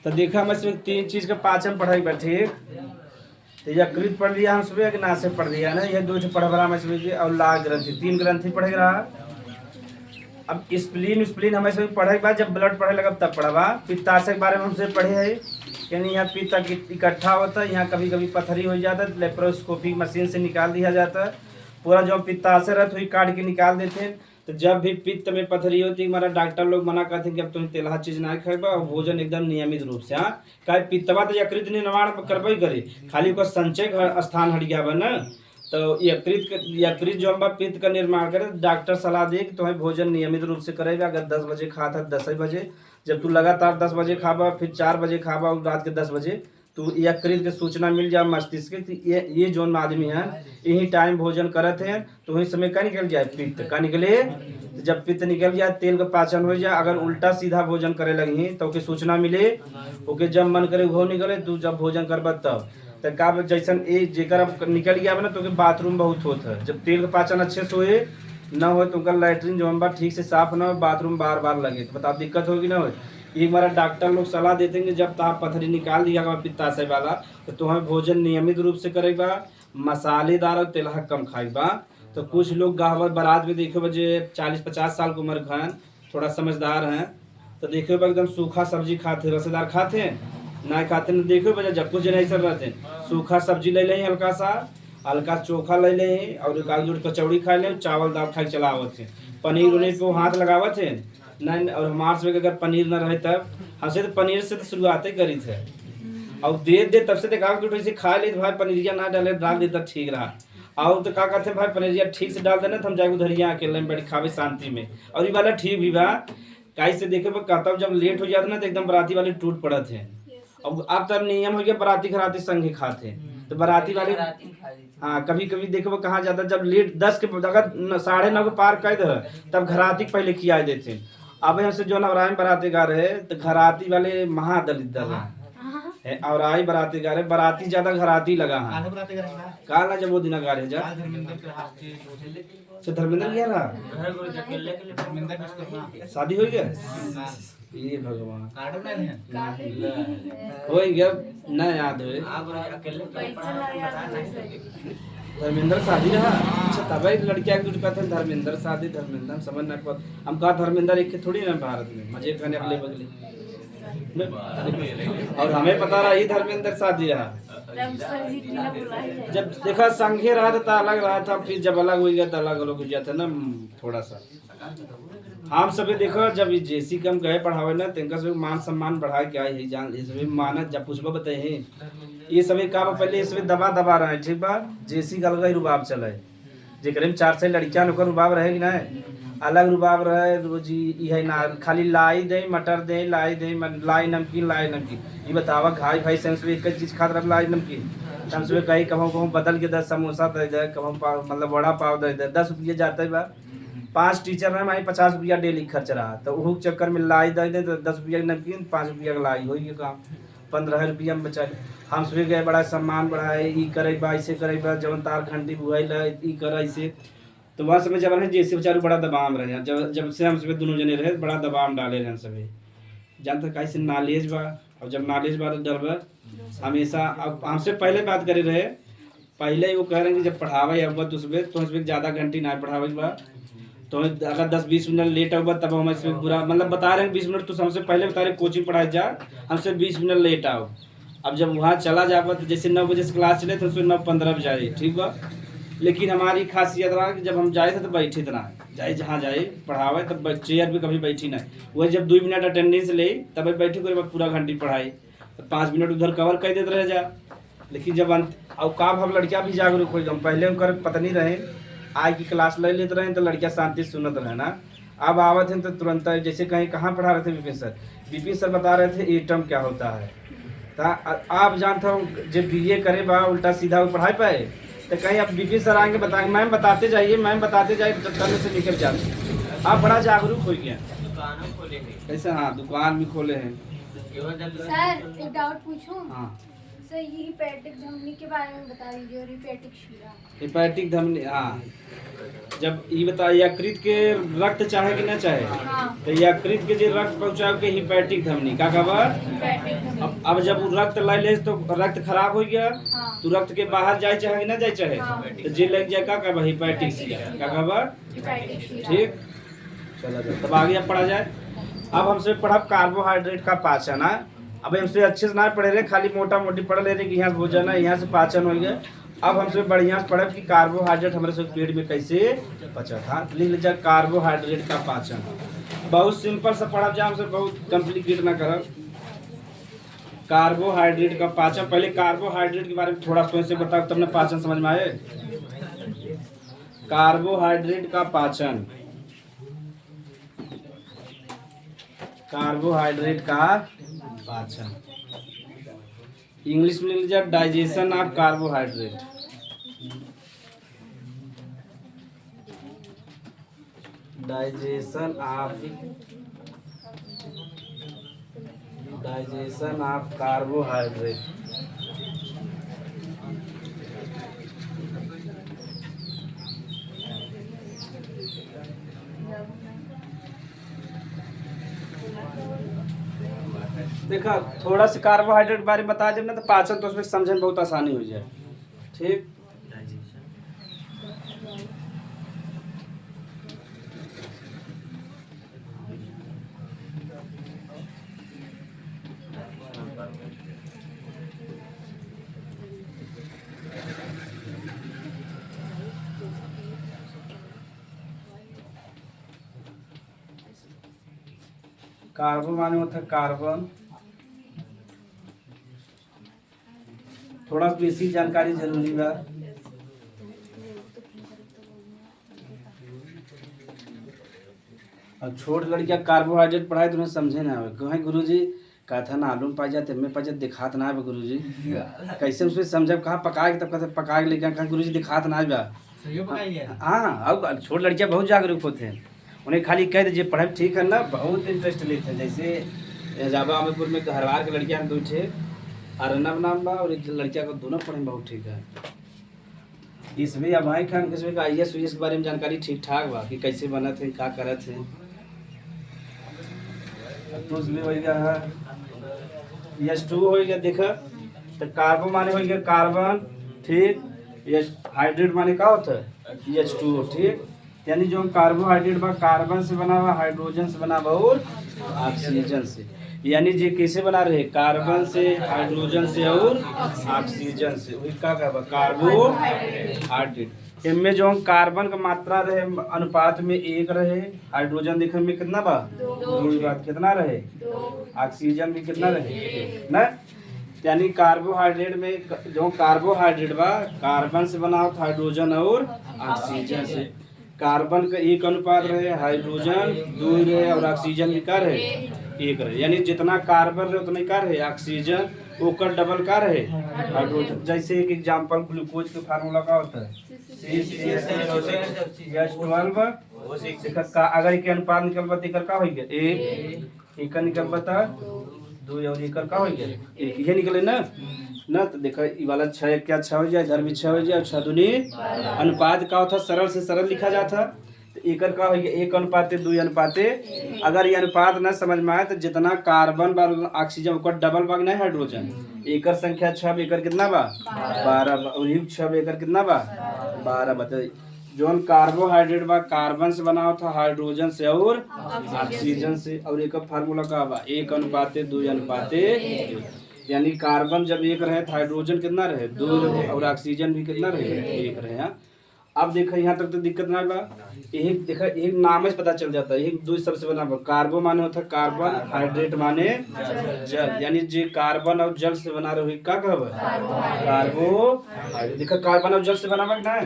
तो देखा हम इसमें 3 चीज का पाचन पढ़ाई बैठे। तो यकृत पढ़ लिया हम सुबह, नासे पढ़ लिया ना, ये 2 पढ़ रहा हम और लाल ग्रंथि 3 ग्रंथि पढ़े रहा। अब स्प्लीन हमें से पढ़े के बाद जब ब्लड पढ़े लगा तब पढ़वा। पित्ताशय के बारे में हमसे पढ़े है, यानी यहाँ पित्त इकट्ठा होता है, यहाँ कभी कभी पथरी हो जाता है, लेप्रोस्कोपी मशीन से निकाल दिया जाता है। पूरा जो पित्ताशय रहता है काट के निकाल देते हैं। तो जब भी पित्त में पथरी होती है, हमारा डॉक्टर लोग मना करते हैं कि अब तुम तेलहा चीज ना खाएगा और भोजन एकदम नियमित रूप से। हाँ, काहे पित्तवा तो यकृत निर्माण करबे करे, खाली उसका संचय स्थान हट गया ना। तो यकृत जो हम पित्त का निर्माण करे, डॉक्टर सलाह दे कि तुम्हें भोजन नियमित रूप से करेगा। अगर 10 बजे खाता 10 बजे, जब तू लगातार 10 बजे खाबा, फिर 4 बजे खाबा और रात के 10 बजे, तो यकृत के सूचना मिल जाए मस्तिष्क के, ये जो आदमी है यही टाइम भोजन करते हैं, तो वही समय का निकल जाए पित्त का निकले। जब पित्त निकल जाए तेल का पाचन हो जाए। अगर उल्टा सीधा भोजन करे लगी तो ओके सूचना मिले, ओके जब मन करे वो निकले, तू जब भोजन करबा तब। तो का जैसन जेकर अब निकल गया ना, तो बाथरूम बहुत होता है। जब तेल का पाचन अच्छे से होए ना हो तो उनका लैट्रिन जो हम ठीक से साफ ना हो, बाथरूम बार बार लगे, तो बताओ दिक्कत होगी ना हो। ये हमारा डॉक्टर लोग सलाह देते हैं कि जब ताप पथरी निकाल दिया पित्ताशय वाला, तो तुम्हें भोजन नियमित रूप से करेगा, मसालेदार और तेलहा कम खाएगा। तो कुछ लोग गाहवर बारात में देखे बजे 40-50 साल की उम्र का, थोड़ा समझदार हैं, तो देखे एकदम सूखा सब्जी खाते, रसेदार खाते हैं ना, खाते ना देखे बजे जब कुछ नहीं सर रहते हैं। सूखा सब्जी ले लें, हल्का चोखा ले लें और एक कचौड़ी खा लें, चावल दाल खा के चलावत है। पनीर उन्नीर पे हाथ लगावत है नहीं। और हमारे से अगर पनीर न रहे तब हमसे तो पनीर से तो शुरुआत ही करी थे, और दे तब से देखा कि वैसे खा ले तो भाई पनीरिया ना डाले डाल देता ठीक रहा। और तो क्या कहते हैं भाई पनीरिया ठीक से डाल देना तो हम जाए उधरिया अकेले में बैठ खावे शांति में। और ये वाला ठीक भी बा, काई से देखे कहता जब लेट हो जाता ना तो एकदम बराती वाले टूट पड़ते हैं। अब तब नियम हो गया बराती खराती संगे खाते हैं, तो बराती वाले हाँ कभी कभी देखो कहाँ जाता जब लेट 10 के अगर 9:30 के पार कर दे तब घराती पहले खिया देते हैं। अब हमसे जो नवरायन बराती गा रहे तो घराती वाले महादलित दल है, और आई बराती गा रहे, बराती ज्यादा घराती लगा है कहा ना जब वो दिन गा रहे जा धर्मेंद्र गया रहा शादी हो गया। ये भगवान हो गया ना याद हो धर्मेंद्र शादी रहा। अच्छा तब लड़किया कहते हैं धर्मेंद्र शादी, धर्मेंद्र समझ ना पा हम कहा धर्मेंद्र एक थोड़ी ना भारत में मजे करने अगले बगले, और हमें पता रहा ये धर्मेंद्र शादी रहा। जब देखा संघे रहा था अलग रहा था, फिर जब अलग हो गया तो अलग अलग हो गया था ना थोड़ा सा। हम सभी देखो जब जेसी कम गए पढ़ावे ना तो मान सम्मान बढ़ा के आए जान सभी मानत जब पुष्पा बताए ये सभी का पहले इसमें दबा रहे ठीक बा। जेसी गल गई रुबाब चले जेकर में 4 से लड़कियां नौकर रुबाब रहेगी ना, अलग रुबाब रहे रोजी ये ना खाली लाई दे मटर दे लाई नमकीन ये बतावा घाई भाई से एक चीज खा रहा लाई नमकीन हम सुबह कहीं कहूँ बदल के 10 समोसा दे दे, कहूँ मतलब वड़ा पाव दे दे, 10 रुपये जाता है बा। 5 टीचर में हमारी 50 रुपया डेली खर्च रहा, तो वो चक्कर में लाई दे दे तो 10 रुपया नमकीन 5 रुपया का लाई हो गया काम, 15 रुपया में बचा। हम सुबह गए बड़ा सम्मान बढ़ाए ई करे बा ऐसे करे बा जवन तार घंटी बुआई ई कर ऐसे। तो वह समय जब रहे जैसे बेचारे बड़ा दबाव रहे, जब से हम सुबह दोनों जने रहे बड़ा दबाव डाले रहे सभी जानते कैसे नॉलेज बा। और जब नॉलेज बा तो डर हमेशा। अब हमसे पहले बात करे रहे पहले वो कह रहे हैं कि जब पढ़ावे अब तो उसमें ज़्यादा घंटी ना पढ़ावे बा, तो अगर 10-20 मिनट लेट होगा तब हम इसमें बुरा मतलब बता रहे हैं 20 मिनट तो हमसे पहले बता रहे कोचिंग पढ़ाई जा हमसे 20 मिनट लेट आओ। अब जब वहाँ चला जाएगा तो जैसे 9 बजे से क्लास चले तो उसमें 9:15 बजे जाए ठीक बा। लेकिन हमारी खासियत रहा कि जब हम जाए थे तो बैठे थे ना जाए जहाँ जाए पढ़ावे तब चेयर पे कभी बैठी ना, वही जब 2 मिनट अटेंडेंस ले तब बैठे कोई पूरा घंटी पढ़ाई तो 5 मिनट उधर कवर कर देते रह जा। लेकिन जब और काम हम लड़कियाँ भी जागरूक हो गए, पहले उनकर पता नहीं रहे आज की क्लास ले लेते रहे तो लड़कियाँ शांति सुनत रहे ना। अब आवत हैं तो तुरंत जैसे कहीं कहाँ पढ़ा रहे थे विपिन सर बता रहे थे एटम क्या होता है। आप जानते हो जब बीए करे बा उल्टा सीधा पढ़ाई पाए तो कहीं अब विपिन सर आएंगे बताएंगे मैम बताते जाइए तो तरह से निकल जाते। आप बड़ा जागरूक हो गया कैसे। हाँ दुकान भी खोले हैं। सर एक डाउट पूछूं। हाँ सर ये हिपैटिक धमनी के बारे में बता दीजिए और हिपैटिक शिरा। हिपैटिक धमनी, हाँ, जब ये बताइए यकृत के रक्त चाहे कि ना चाहे, हाँ तो यकृत के जो रक्त पहुँचाओ के हिपैटिक धमनी का खबर। हिपैटिक धमनी। अब जब उ रक्त लाई ले तो रक्त खराब हो गया, हाँ तो रक्त के बाहर जाए चाहे कि ना जाए चाहे, हाँ। तो जे लग जाए का खबर हिपैटिक शिरा का खबर। हिपैटिक शिरा। ठीक, चला जाए तब आगे अब पढ़ा जाए। अब हमसे पढ़ा कार्बोहाइड्रेट का पाचन है। अब हमसे अच्छे से ना पढ़े रहे, खाली मोटा मोटी पढ़ ले रहे कि यहाँ से भोजन है, यहाँ से पाचन हो गया। अब हमसे बढ़िया से पढ़े कि कार्बोहाइड्रेट हमारे से पेट में कैसे पचा था। लिख लीजिए कार्बोहाइड्रेट का पाचन। बहुत सिंपल सा पढ़ा जाए, हमसे बहुत कॉम्प्लिकेट ना करब। कार्बोहाइड्रेट का पाचन, पहले कार्बोहाइड्रेट के बारे में थोड़ा सा से बताओ तब ना पाचन समझ में आए। कार्बोहाइड्रेट का पाचन, कार्बोहाइड्रेट का पाचन इंग्लिश में लिख लीजिए digestion of carbohydrate. Digestion of carbohydrate. देखा थोड़ा सा कार्बोहाइड्रेट के बारे में बता दें ना तो पाचन तो उसमें समझने में बहुत आसानी हो जाए। ठीक, कार्बन माने होता है कार्बन। थोड़ा बेसी जानकारी जरूरी बा। और छोट लड़किया कार्बोहाइड्रेट पढ़ाए तो उन्हें समझे ना आवे, कहें गुरुजी कहा था ना आलू में पाई जाते में पाई जाते दिखात ना आवे गुरुजी, कैसे उसमें समझे कहा पकाए तब कहते पकाए लेके कहा गुरुजी दिखात ना आवे। हाँ, अब छोट लड़कियाँ बहुत जागरूक होते हैं, उन्हें खाली कह दीजिए पढ़ाई ठीक है ना, बहुत इंटरेस्ट लेते हैं। जैसे जाबा अमीरपुर में हरवार के लड़कियाँ दो थे, अरनब नाम बा और एक लड़किया को दोनों पढ़े में बहुत ठीक है। इसमें अब भाई खान किसमें का IAS के बारे में जानकारी ठीक ठाक बा कि कैसे बना थे क्या करे थे। तो उसमें हो गया है H2 हो गया। देखा तो कार्बन माने हो गया कार्बन, ठीक, हाइड्रेट माने का होता है H2O, ठीक। यानी जो कार्बोहाइड्रेट बा कार्बन से बना हुआ, हाइड्रोजन से बना हुआ और ऑक्सीजन से। यानी जे कैसे बना रहे, कार्बन से, हाइड्रोजन से और ऑक्सीजन से, वही का कहबा कार्बोहाइड्रेट। इनमें जो कार्बन का मात्रा रहे अनुपात में 1 रहे, हाइड्रोजन देखे में कितना बा 2 बात कितना रहे, ऑक्सीजन भी कितना रहे ना। यानी कार्बोहाइड्रेट में जो कार्बोहाइड्रेट बा कार्बन से बना हो, हाइड्रोजन और ऑक्सीजन से। कार्बन का 1 अनुपात रहे, हाइड्रोजन 2 रहे और ऑक्सीजन भी का रहे 1 रहे। यानी जितना कार्बन रहे उतना का रहे ऑक्सीजन, ओकर डबल का रहे हाइड्रोजन। जैसे एक एग्जांपल ग्लूकोज का फार्मूला का होता है C6H12। अगर एक अनुपात निकलबा तो एकर का हो गया 1, एक निकलबा तो 2 और एकर का हो गया 1, ये निकले ना ना। तो देखो ये वाला 6 क्या 6 हो जाए, इधर भी 6 हो जाए, 6 दूनी अनुपात का होता सरल से सरल लिखा जाता। तो एकर का हो गया 1 अनुपात 2 अनुपात। अगर ये अनुपात न समझ में आए तो जितना कार्बन बा ऑक्सीजन ओकर डबल बा नहीं हाइड्रोजन, एकर संख्या 6 एकर कितना बा 12 और ये 6 एकर कितना बा 12। बताइए जोन कार्बोहाइड्रेट बा कार्बन से बना होता, हाइड्रोजन से और ऑक्सीजन से। और एक फार्मूला का बा 1 अनुपात 2 अनुपात 1। यानी कार्बन जब 1 रहे तो हाइड्रोजन कितना रहे 2 रहे और ऑक्सीजन भी कितना रहे 1 रहे। हाँ, अब देखो यहाँ तक तो दिक्कत ना बा। एक देखा एक नाम से पता चल जाता है, एक 2 सबसे बना बा। कार्बो माने होता कार्बन, हाइड्रेट माने जल। यानी जो कार्बन और जल से बना रहे क्या कहब कार्बो। देखा कार्बन और जल से बना ना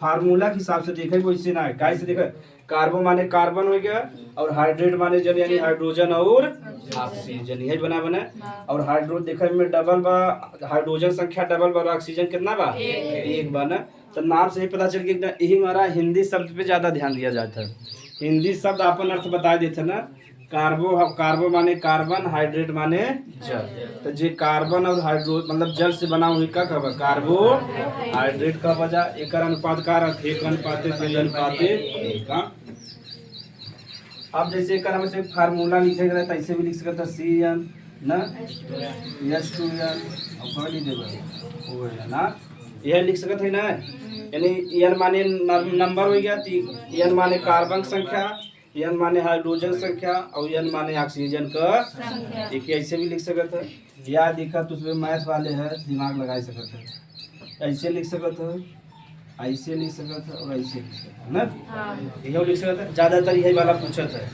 फार्मूला के हिसाब से देखे वैसे ना है, कैसे देखा कार्बो माने कार्बन हो गया और हाइड्रेट माने जल यानी हाइड्रोजन और ऑक्सीजन, यही बना। और हाइड्रो देखा में डबल बा, हाइड्रोजन संख्या डबल बा और ऑक्सीजन कितना बा 1 बा ना। तो नाम से ही पता चल गया। यही हमारा हिंदी शब्द पे ज़्यादा ध्यान दिया जाता है, हिंदी शब्द अपन अर्थ बता देते ना। कार्बो माने कार्बन, हाइड्रेट माने जल। तो जे कार्बन और हाइड्रो मतलब जल से बना हुई का कहब कार्बोहाइड्रेट का वजह एक अनुपात का रख 1:2:1 अब जैसे एक हम से फार्मूला लिखे गए तो ऐसे भी लिख सकते CN ना H2N और कौन लिख देबे ओ है ना यह लिख सकते है ना। यानी N माने नंबर हो गया, N माने कार्बन संख्या, N माने हाइड्रोजन संख्या और N माने ऑक्सीजन का एक ऐसे भी लिख सकते है। या देखा तो उसमें मैथ वाले है दिमाग लगा सकते है, ऐसे लिख सकते है, ऐसे लिख सकते है और ऐसे लिख सकते है ना। यही लिख सकते है, ज्यादातर यही वाला पूछत है।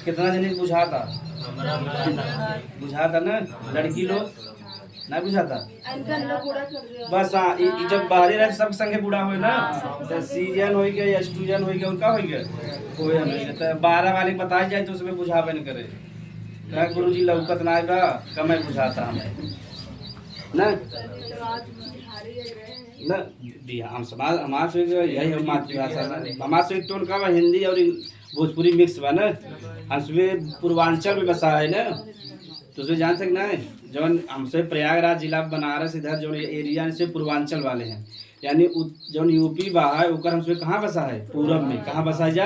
कितना जने बुझा था ना लड़की लोग ना बुझाता बस। हाँ जब बाहरी रहे सब संगे बूढ़ा हुए ना तो CN हो गया H2N हो गया उनका हो गया ON हो गया। तो 12 वाले बताया जाए तो उसमें बुझावे न करे क्या गुरु जी लौकत ना आएगा कम बुझाता हमें ना ना हम समाज हमारे से यही हम मातृभाषा हमारे से टोन का हिंदी और भोजपुरी मिक्स बा ना। हम पूर्वांचल में बसा है ना तो उसमें जानते ना जौन हमसे प्रयागराज जिला बनारस इधर जो एरिया से पूर्वांचल वाले हैं। यानी जौन यूपी बा है उकर हमसे कहाँ बसा है पूरब में। कहाँ बसा जा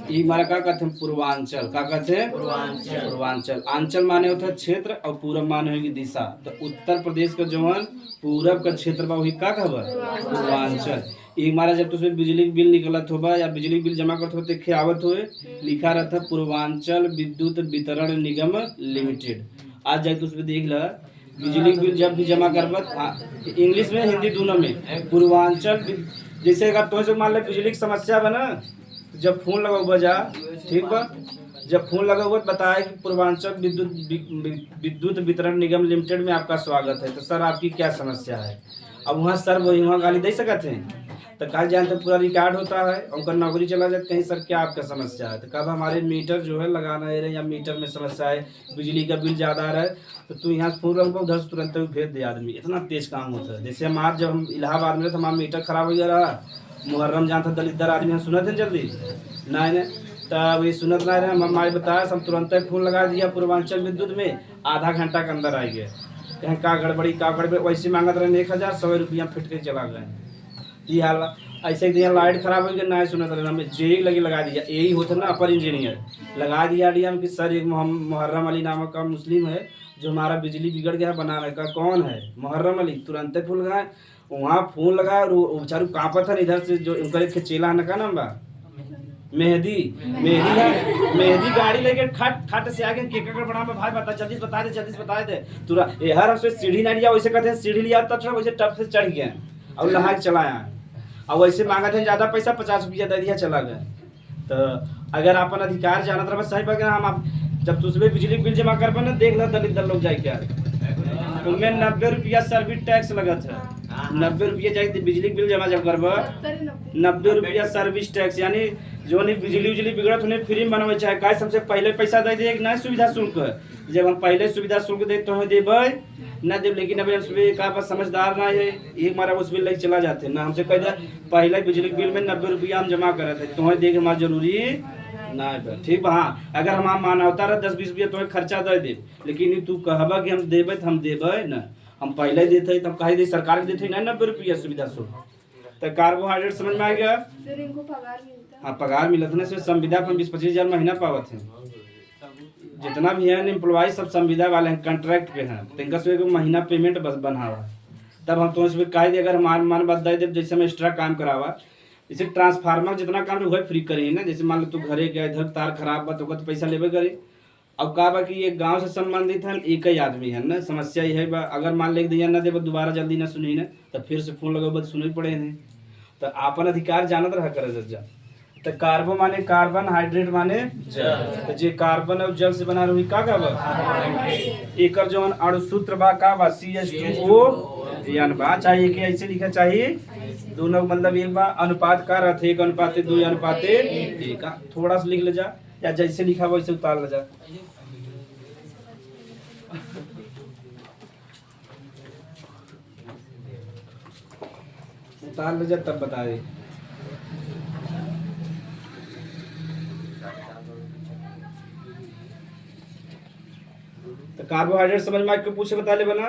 ये हमारा का कहते हैं पूर्वांचल। का कहते हैं पूर्वांचल। आंचल माने होता है क्षेत्र और पूरब माने होगी दिशा। तो उत्तर प्रदेश का जौन पूरब का क्षेत्र बा वही का कहब पूर्वांचल। ये हमारा जब तो उसमें बिजली बिल निकलत होगा या बिजली बिल जमा करते हो देखे आवत हुए लिखा रहता है पूर्वांचल विद्युत वितरण निगम लिमिटेड। आज जाए तो उसमें देख ला बिजली बिल जब भी जमा करबत इंग्लिश में हिंदी दोनों में पूर्वांचल। जैसे अगर तो मान ले बिजली की समस्या बना जब फोन लगाओ जा ठीक बा जब फोन लगाओ बताए कि पूर्वांचल विद्युत वितरण निगम लिमिटेड में आपका स्वागत है। तो सर आपकी क्या समस्या है। अब वहाँ सर वही वहाँ गाली दे सकते हैं तो कल जानते पूरा रिकॉर्ड होता है उनका नौकरी चला जाए कहीं सर क्या आपका समस्या है। तो कब हमारे मीटर जो है लगाना है या मीटर में समस्या है बिजली का बिल ज़्यादा आ रहा है तो तू यहाँ से फोन लगभग उधर से तुरंत भेज दे आदमी। इतना तेज काम होता है। जैसे हमारे जब हम इलाहाबाद में तो हमारा मीटर खराब हो गया रहा मुहर्रम जहाँ था दलितर आदमी हम सुनते हैं जल्दी नहीं तब ये सुनत ना रहे हम हमारे बताया हम तुरंत फोन लगा दिया पूर्वांचल विद्युत में आधा घंटा के अंदर आ गया। कहीं का गड़बड़ी वैसे मांगत रहे 1,100 रुपया फिट के चला गए। ये हाल ऐसे दिया लाइट खराब हो गया ना सुनत रहे हमें जे लगी लगा दिया। यही होता ना अपर इंजीनियर लगा दिया डीएम कि सर एक मुहर्रम अली नामक का मुस्लिम है जो हमारा बिजली बिगड़ गया बनाने का कौन है मुहर्रम अली। तुरंत फोन लगाए वहाँ फोन लगाया और बेचारू कांपा था इधर से जो उनका एक चेला का नाम बा मेहदी गाड़ी लेके खट से आगे केक कर बना भाई जल्दी बता दे तुरा हर हमसे सीढ़ी नहीं लिया वैसे कहते हैं सीढ़ी लिया तब वैसे टप से चढ़ गया और लहा के चलाया और वैसे मांगा थे ज़्यादा पैसा 50 रुपया दे दिया चला गया। तो अगर अपन अधिकार जाना था बस सही पर हम आप जब तुझमें बिजली बिल जमा कर पाना देख लो दलित दल लोग जाए क्या उनमें 90 रुपया सर्विस टैक्स लगा था 90 रुपया जाए बिजली बिल जमा जब करब 90 रुपया सर्विस टैक्स। यानी जो नहीं बिजली उजली बिगड़त उन्हें फ्री में बनवे चाहे का सबसे पहले पैसा दे दिए नया सुविधा शुल्क। जब हम पहले सुविधा शुल्क दे तो हमें देवे न देव लेकिन अभी हम का पास समझदार ना है एक हमारा उस बिल लेके चला जाते ना हमसे कह पहले बिजली बिल में 90 रुपया हम जमा करे थे तुम्हें देख हमारा जरूरी ना ठीक हाँ। अगर हम मानवता रहा 10-20 रुपया तुम्हें खर्चा दे दे लेकिन तू कहबा कि हम देवे तो हम देवे ना हम पहले देते तब कहे दे सरकार के देते ना 90 रुपया सुविधा शुल्क। तो कार्बोहाइड्रेट समझ में आ गया। हाँ पगार मिलत ना संविदा पर 20-25 हज़ार महीना पावत है। जितना भी है एम्प्लॉय सब संविदा वाले हैं कॉन्ट्रैक्ट पे हैं तो इनका से महीना पेमेंट बस बना हुआ तब हम तो इसमें कह दे अगर मान बात दे जैसे हम एक्स्ट्रा काम करावा जैसे ट्रांसफार्मर जितना काम वही फ्री करी ना। जैसे मान लो तू घरे गया इधर तार खराब बा तो पैसा लेवे करे। अब कहा बा कि ये गांव से संबंधित है एक ही आदमी है ना समस्या ये है बा अगर मान ले दिया ना दे दोबारा जल्दी ना सुनी ना तो फिर से फोन लगा सुनई पड़े नहीं। तो आपन अधिकार जानत रहा करे जा। तो कार्बो माने कार्बन हाइड्रेट माने जल। तो जे कार्बन और जल से बना रही का एक जौन अणुसूत्र बा का बा CH2O बा चाहिए कि ऐसे लिखा चाहिए दोनों मतलब एक बा अनुपात का रथ 1:2:1 थोड़ा सा लिख ले जा या जैसे लिखा वैसे उतार ले जा। उतार ले जा तब बता दे। तो कार्बोहाइड्रेट समझ में क्यों पूछे बता ले बना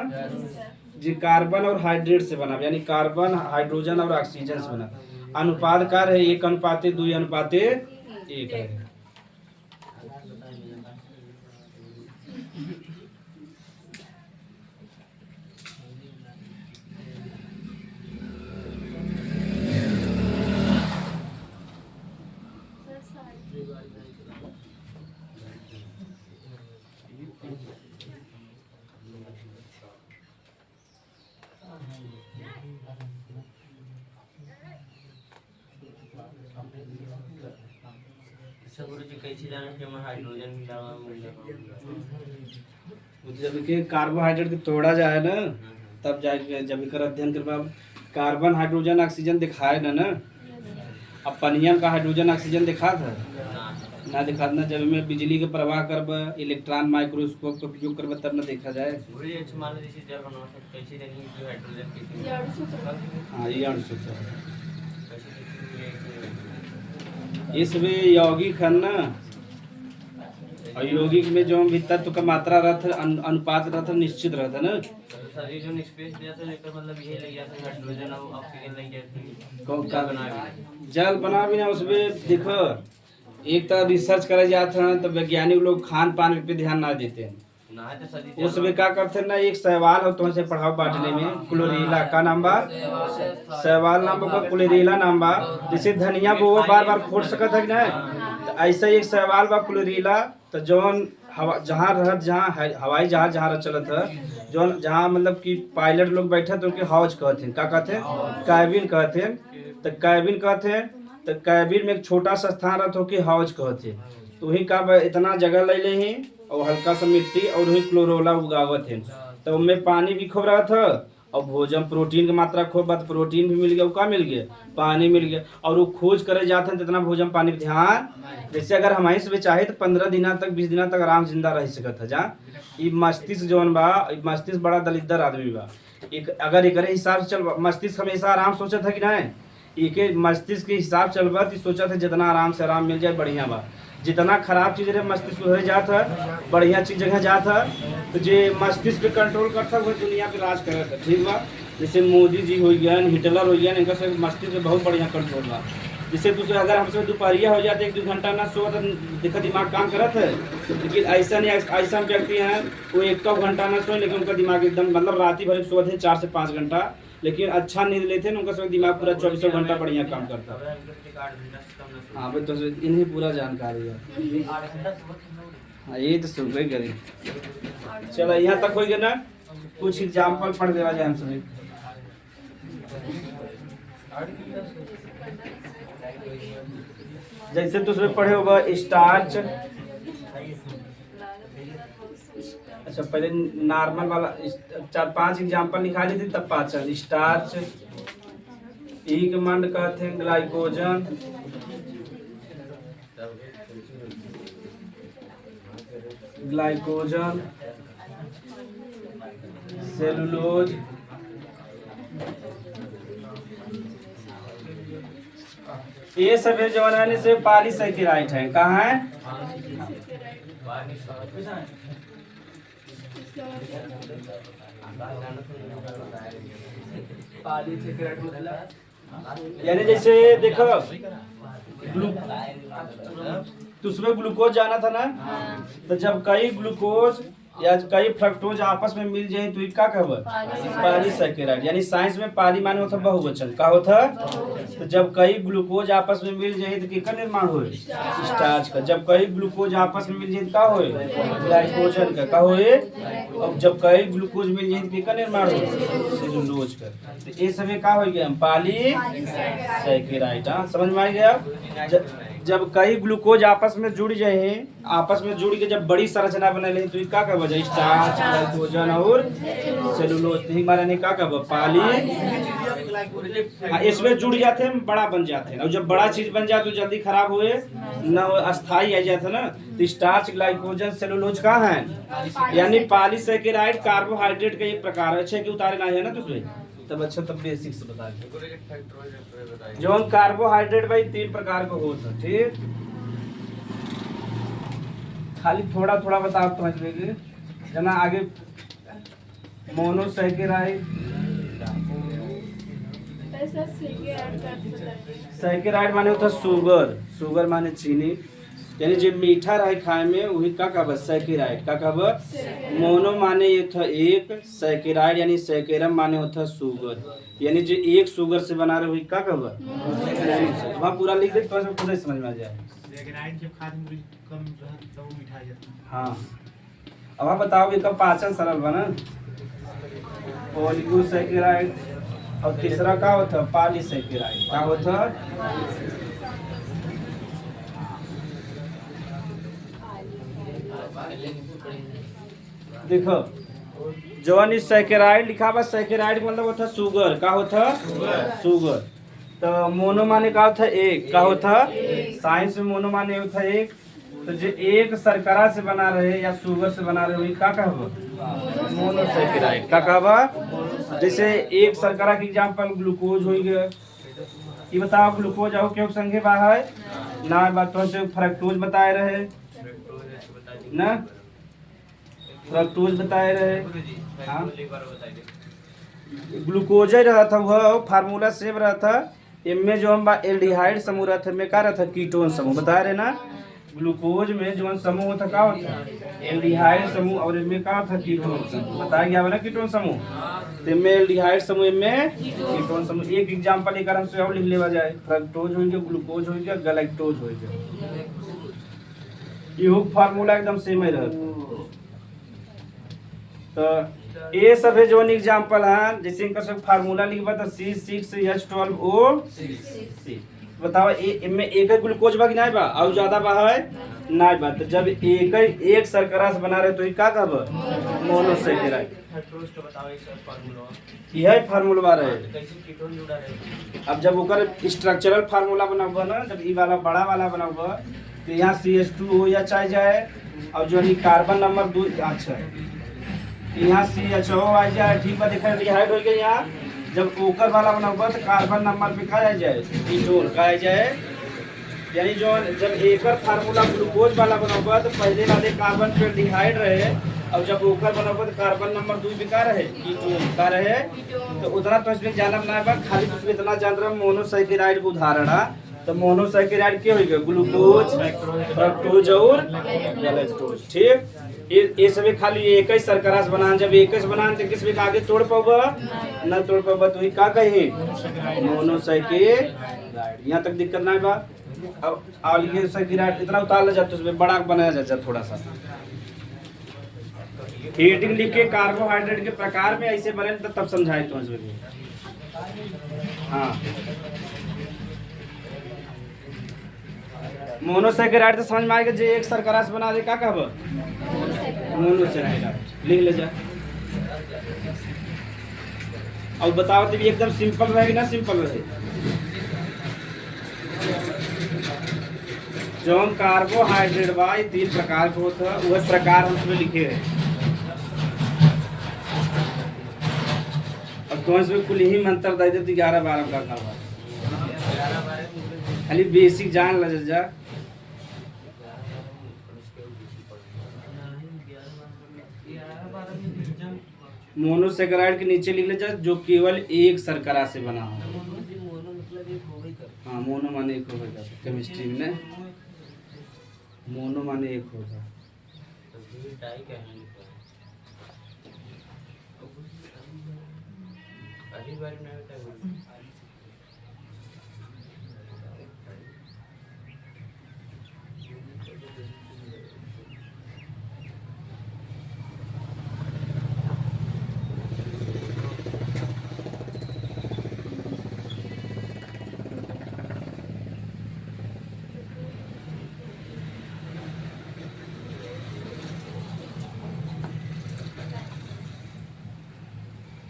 जी कार्बन और हाइड्रेट से बना यानी कार्बन हाइड्रोजन और ऑक्सीजन से बना अनुपात कार है 1:2:1 है। अच्छा गुरु जी कैसे जाने कि मैं हाइड्रोजन मिलावा जब के कार्बोहाइड्रेट के तोड़ा जाए ना तब जाके जब एकर अध्ययन करबा कार्बन हाइड्रोजन ऑक्सीजन दिखाए ना अब पनिया का हाइड्रोजन ऑक्सीजन दिखा था ना दिखा ना जब में बिजली के प्रवाह करब इलेक्ट्रॉन माइक्रोस्कोप का उपयोग करब तब ना देखा जाए। गुरु जी अच्छा मान लीजिए जल बनवा सकते कैसे नहीं कि हाइड्रोजन कैसे हाँ ये अणुसूत्र कैसे इसमें यौगिक है ना और यौगिक में जो भी तत्व का मात्रा रहता अनुपात रहता निश्चित रहता ना शरीर जो निष्पेष दिया था लेकर मतलब ये ले गया था हाइड्रोजन और ऑक्सीजन ले गया था कौन का बना भी जल बना भी ना उसमें देखो एक तरह रिसर्च करे जाते हैं तो वैज्ञानिक लोग खान पान पे ध्यान ना देते हैं ना है तो शरीर उसमें क्या करते हैं ना एक सवाल हो तुमसे पढ़ाओ बांटने में क्लोरीला का नाम बा सवाल नाम का क्लोरीला नाम बा जैसे धनिया वो बार बार खोल सकत है कि नहीं तो ऐसा एक सवाल बा क्लोरीला तो जौन हवा जहाँ रहत जहाँ हवाई जहाज जहाँ चलत है जौन जहाँ मतलब कि पायलट लोग बैठे तो उनके हौज कहते हैं क्या कहते हैं कैबिन कहते हैं तो कैबिन कहते हैं तो कैबिन में एक छोटा सा स्थान रहता हो कि हौज कहते हैं तो वही का इतना जगह ले ले ही और हल्का सा मिट्टी और वही क्लोरोला उगावत है तो उनमें पानी भी खूब रहा था और भोजन प्रोटीन की मात्रा खूब बात प्रोटीन भी मिल गया वो का मिल गया पानी मिल गया और वो खोज करे जाते हैं तो इतना भोजन पानी पे ध्यान जैसे अगर हमारे से चाहे तो 15 दिन तक 20 दिन तक आराम जिंदा रह सकता है जहाँ ये मस्तिष्क जौन बा मस्तिष्क बड़ा दलिद्दर आदमी बा एक अगर एक हिसाब से चल मस्तिष्क हमेशा आराम सोचा था कि नहीं एक मस्तिष्क के हिसाब चलबा तो सोचा था जितना आराम से आराम मिल जाए बढ़िया बा जितना खराब चीज रहे मस्तिष्क उधर जाता है बढ़िया चीज जगह जाता है तो जो मस्तिष्क पे कंट्रोल करता है वो दुनिया पे राज करे था ठीक बा जैसे मोदी जी हो गया हिटलर हो गया इनका सब मस्तिष्क पे बहुत बढ़िया कंट्रोल बा जैसे दूसरे अगर हमसे दोपहरिया हो जाते 1-2 घंटा ना सो तो देखा दिमाग काम करत है लेकिन ऐसा नहीं ऐसा व्यक्ति हैं वो 1 घंटा ना सोए लेकिन उनका दिमाग एकदम मतलब रात भर सोते हैं 4 से 5 घंटा लेकिन अच्छा नींद लेते हैं उनका सब दिमाग पूरा 24 घंटा बढ़िया काम करता है। हाँ भाई तो इन्हें पूरा जानकारी है हाँ ये तो सुनबे करी चलो यहाँ तक हो गया ना कुछ एग्जाम्पल पढ़ देवा जाए हम सभी जैसे तो उसमें पढ़े होगा स्टार्च अच्छा पहले नॉर्मल वाला 4-5 एग्जाम्पल निकाली थी तब पता चल स्टार्च एक मंड कहते हैं ग्लाइकोजन ग्लाइकोजन सेलुलोज ये सब है जो बनाने से पॉलीसैकेराइड है कहाँ है यानी जैसे देखो तो उसमें ग्लूकोज जाना था ना तो जब कई ग्लूकोज या कई फ्रक्टोज आपस में मिल जाए तो क्या कहब पॉलीसैकेराइड यानी साइंस में पाली माने होता बहुवचन का होता तो जब कई ग्लूकोज आपस में मिल जाए तो किसका निर्माण हो स्टार्च का जब कई ग्लूकोज आपस में मिल जाए तो का हो ग्लाइकोजन का होए और जब कई ग्लूकोज मिल जाए तो किसका निर्माण हो सेलुलोज का तो ये समय का हो गया पॉलीसैकेराइड हाँ समझ में आ गया जब कई ग्लूकोज आपस में जुड़ जाए आपस में जुड़ के जब बड़ी संरचना बने तो क्या कहब स्टार्च ग्लाइकोजन और सेलुलोज हमारे ने क्या कहब पॉली इसमें जुड़ जाते हैं बड़ा बन जाते हैं और जब बड़ा चीज बन जाए तो जल्दी खराब हुए न अस्थाई आ जाता ना तो स्टार्च ग्लाइकोजन सेलुलोज का है यानी पॉलीसैकेराइड कार्बोहाइड्रेट का एक प्रकार है अच्छे के उतारे ना है ना तो तब अच्छा तब बेसिक से बता दे जो कार्बोहाइड्रेट भाई 3 प्रकार का होता है ठीक खाली थोड़ा थोड़ा बताओ समझ लेंगे जना आगे मोनोसैकेराइड ऐसा सीखे ऐड कर बताइए। सैकेराइड माने होता शुगर, शुगर माने चीनी, यानी जो मीठा रहे खाए में वही का कहब सैकेराइड का कहब। मोनो माने ये था एक, सैकेराइड यानी सैकेरम माने होता शुगर, यानी जो एक शुगर से बना रहे वही का कहब। वहाँ पूरा लिख दे तो खुद ही समझ में आ जाए। सैकराइड जब खाद में कम रहत तो वो मीठा जाता। हाँ अब आप बताओ इसका पाचन सरल बना ओलिगोसैकेराइड, और तीसरा का होता पॉलीसैकेराइड का होता। देखो जवन इस सैकेराइड लिखा बा, सैकेराइड मतलब होता शुगर का होता शुगर। तो मोनो माने का होता एक का होता, साइंस में मोनो माने होता एक। तो जो एक शर्करा से बना रहे या शुगर से बना रहे वही का कहब मोनोसैकेराइड का कहब। जैसे एक शर्करा के एग्जांपल ग्लूकोज हो गया, ये बताओ ग्लूकोज और क्यों संगे बा है ना, बात तो से फ्रक्टोज बताए रहे ना, फ्रक्टोज बताए रहे। हाँ ग्लूकोज ही रहा था, वह फार्मूला सेम रहा था। इनमें जो हम एल्डिहाइड समूह रहा था, में का रहा था कीटोन समूह बता रहे ना। ग्लूकोज में जो समूह था का होता एल्डिहाइड समूह, और इनमें का था कीटोन समूह बताया गया ना कीटोन समूह। तो इनमें एल्डिहाइड समूह, इनमें कीटोन समूह। एक एग्जांपल एक हम से और लिख लेवा जाए, फ्रक्टोज हो गया, ग्लूकोज हो गया, गैलेक्टोज हो गया। ये फार्मूला एकदम सेम ही रहता। तो ये सब है जो एग्जांपल है, जैसे इनका सब फार्मूला लिखबा तो C6H12O6। बताओ इनमें एक ही ग्लूकोज बा कि नहीं बा, और ज्यादा बा है नहीं बा। तो जब एक शर्करा से बना रहे तो ये का कहब मोनोसैकेराइड। फ्रक्टोज तो बताओ एक सब फार्मूला। यही फार्मूला रहे। कैसे कीटोन जुड़ा रहे। अब जब ओकर स्ट्रक्चरल फार्मूला बनाबा ना, जब ई वाला बड़ा वाला बनाबा तो यहाँ CH2 हो या चाहे जाए, और जो है कार्बन नंबर 2 अच्छा यहाँ CHO आ जाए, ठीक बा। देखा एल्डिहाइड हो गया यहाँ, जब ओकर वाला बनाबा तो कार्बन नंबर पे का आ जाए कीटोन का आ जाए। यानी जो जब एकर फार्मूला ग्लूकोज वाला बनाबा तो पहले वाले कार्बन पे एल्डिहाइड रहे, और जब ओकर बनाबा तो कार्बन नंबर 2 पे का रहे कीटोन का रहे। तो उतना तो इसमें जानब ना बा, खाली उसमें इतना जान रहा मोनोसैकेराइड का उदाहरण है। तो मोनोसैकेराइड क्या हो गया ग्लूकोज, फ्रक्टोज और गैलेक्टोज। ठीक ये सभी खाली एक ही शर्करा से बनान, जब एक ही बनान तो किस भी आगे तोड़ पाओगा न तोड़ पाओगा, तो ही का कहे मोनोसैकेराइड। यहाँ तक दिक्कत ना है बा। अब ऑलिगोसैकेराइड इतना उतार ले जाते उसमें बड़ा बनाया जाता थोड़ा सा। हेडिंग लिख के कार्बोहाइड्रेट के प्रकार में ऐसे बने तो तब समझाए तो इसमें। हाँ मोनोसैकेराइड तो समझ में आएगा, जो एक शर्करा से बना दे का कहब मोनोसैकेराइड लिख ले जा। और बताओ तो एकदम सिंपल रहेगी ना, सिंपल रहे। जो हम कार्बोहाइड्रेट बा 3 प्रकार के होता है, वह प्रकार हम उसमें लिखे हैं। और तो इसमें कुल ही मंत्र दे देते 11-12 प्रकार बा, खाली बेसिक जान ल जा। मोनोसैकेराइड के नीचे लिख ले जा जो केवल एक शर्करा से बना हो। हाँ मोनो माने एक होगा केमिस्ट्री में, मोनो माने एक होगा।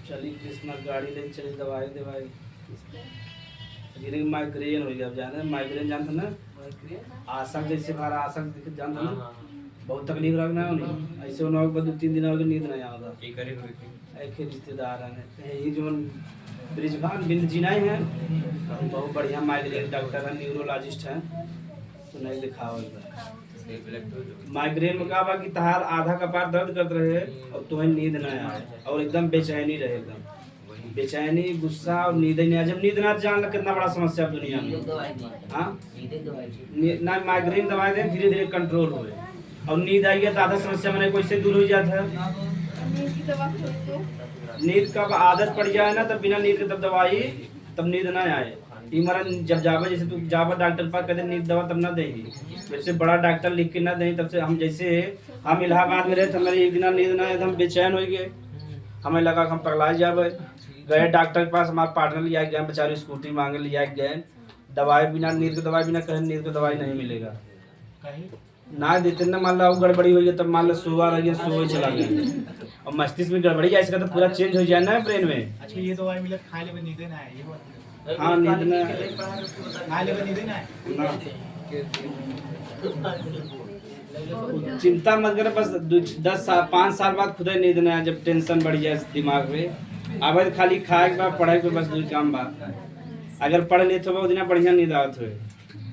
चली कृष्णा गाड़ी ले चली, दवाई दवाई गिरी माइग्रेन हो गया। अब जाने माइग्रेन जानते ना, आसक जैसे बार आसक जानते ना, बहुत तकलीफ रखना है उन्हें। ऐसे होना होगा 2-3 दिन और नींद नहीं आता। एक रिश्तेदार है ये जो ब्रिजभान बिंद जी नहीं है, बहुत बढ़िया माइग्रेन डॉक्टर है, न्यूरोलॉजिस्ट है, तो नहीं दिखाओ। माइग्रेन में का बा कि तहार आधा कपार दर्द करत रहे और तुम्हें नींद ना आए और एकदम बेचैनी रहे, एकदम बेचैनी, गुस्सा और नींद ही नहीं आए। जब नींद ना जान लग कितना बड़ा समस्या है दुनिया में। हाँ ना, माइग्रेन दवाई दें धीरे धीरे कंट्रोल हुए और नींद आई है तो आधा समस्या मैंने कैसे दूर हो जाता है। नींद कब आदत पड़ जाए ना तब बिना नींद के तब दवाई तब नींद ना आए। इमरन जब जावा जैसे तू जावा डॉक्टर पास कहते नींद दवा तब ना देगी, जैसे बड़ा डॉक्टर लिख के ना दें तब से हम जैसे हम इलाहाबाद में रहे थे, हमारी एक दिन नींद ना आए तो हम बेचैन हो गए, हमें लगा कि हम पगला जाए। गए डॉक्टर के पास, हमारे पार्टनर लिया गए, बेचारे स्कूटी मांगे लिया गए, दवाई बिना नींद की दवाई बिना कहीं नींद की दवाई नहीं मिलेगा ना देते ना। मान लो गड़बड़ी हुई है तब मान लो सुबह लगे सुबह चला गया और मस्तिष्क में गड़बड़ी है इसका तो पूरा चेंज हो जाए ना ब्रेन में। अच्छा ये दवाई मिला खाए ले नींद ना आए, ये बात हाँ नींद ना खाए ले नींद ना आए ना। चिंता मत कर, बस 5 साल बाद खुद ही नींद ना आए जब टेंशन बढ़ जाए दिमाग में। अब खाली खाए के बाद पढ़ाई पे बस दो काम बा, अगर पढ़ ले तो बहुत बढ़िया नींद आवत हुए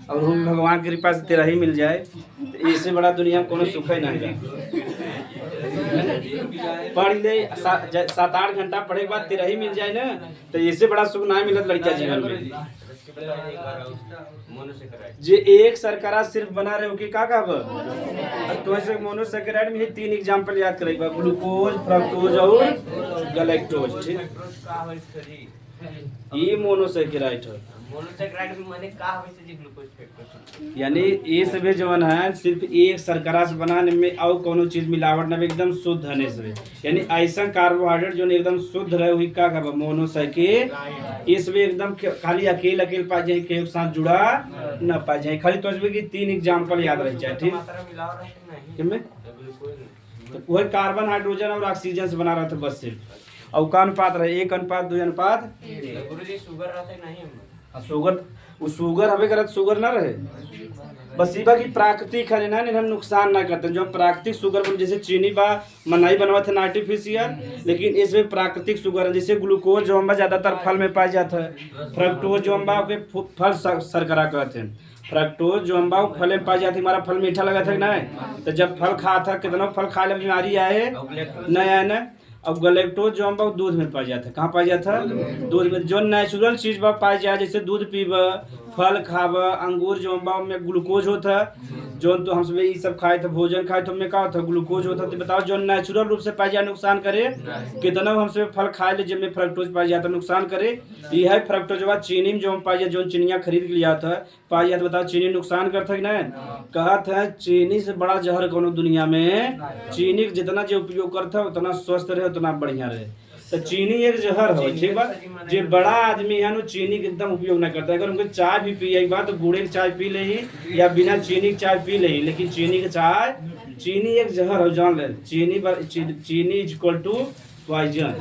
और हम भगवान की कृपा से तेरा ही मिल जाए तो इससे बड़ा दुनिया में कोनो सुख ही नहीं है। पढ़ ले 7-8 घंटा पढ़े के बाद तेरा ही मिल जाए ना तो इससे बड़ा सुख नहीं मिलत लड़का जीवन में। जे एक सरकरा सिर्फ बना रहे हो कि का कहब तो ऐसे मोनोसेकेराइड में 3 एग्जांपल याद करेगा, ग्लूकोज, फ्रक्टोज और गैलेक्टोज। ठीक, ये मोनोसेकेराइड है। मोनोसेकेराइड में माने का होय से ग्लूकोज फ्रक्टोज यानी ये सभी जवन है सिर्फ एक शर्करा से बनाने में और कोनो चीज मिलावट ना, एकदम शुद्ध है से। यानी ऐसा कार्बोहाइड्रेट जो एकदम शुद्ध रहे हुई का कहब मोनोसेकेराइड। इसमें एकदम खाली अकेले पा जाए के साथ जुड़ा न पा जाए, खाली तो इसमें की 3 एग्जांपल याद रह जाए। ठीक, मात्रा मिलाव रहे नहीं किसमें ग्लूकोज तो वही कार्बन, हाइड्रोजन और ऑक्सीजन से बना रहा था बस सिर्फ। और का अनुपात रहे 1:2:1। गुरुजी शुगर रहते नहीं हम शुगर वो शुगर हमें करत शुगर ना रहे, बस ये बा की प्राकृतिक है ना, हम नुकसान ना करते। जो प्राकृतिक शुगर बन जैसे चीनी बा मनाई बनवा थे आर्टिफिशियल, लेकिन इसमें प्राकृतिक शुगर है। जैसे ग्लूकोज जो हम ज्यादातर फल में पाया जाता है, फ्रक्टोज जो हम फल शर्करा कहते हैं, फ्रक्टोज जो हम फल में पाई जाती। हमारा फल मीठा लगा था ना तो जब फल खा था कितना फल खा ले बीमारी आए नहीं आए ना। अब गैलेक्टोज जो हम दूध में पाया जाता है, कहाँ पाया जाता है दूध में। जो नेचुरल चीज बा पाया जाए जैसे दूध पीब, फल खाब, अंगूर जो हम में ग्लूकोज होता है। जो तो हम सब ये सब खाए थे भोजन खाए तो हमें क्या होता है ग्लूकोज होता है। तो बताओ जो नेचुरल रूप से पाया जाए नुकसान करे कितना हमसे फल खाए ले जिनमें फ्रक्टोज पाया जाता है नुकसान करे। ये है फ्रक्टोज बाद चीनी में जो हम पाया जो चीनियाँ खरीद के लिया था पाया जाता। बताओ चीनी नुकसान करता है कि नहीं, कहत है चीनी से बड़ा जहर कोनो दुनिया में। चीनी जितना जो उपयोग करता है उतना स्वस्थ रहे उतना बढ़िया रहे। तो चीनी एक जहर है, ठीक बा। जो बड़ा आदमी है ना चीनी के एकदम उपयोग ना करता है। अगर उनको चाय भी पिए एक बार तो गुड़े की चाय पी ले या बिना चीनी की चाय पी ले, लेकिन चीनी की चाय चीनी एक जहर है जान ले। चीनी इज इक्वल टू पॉइजन।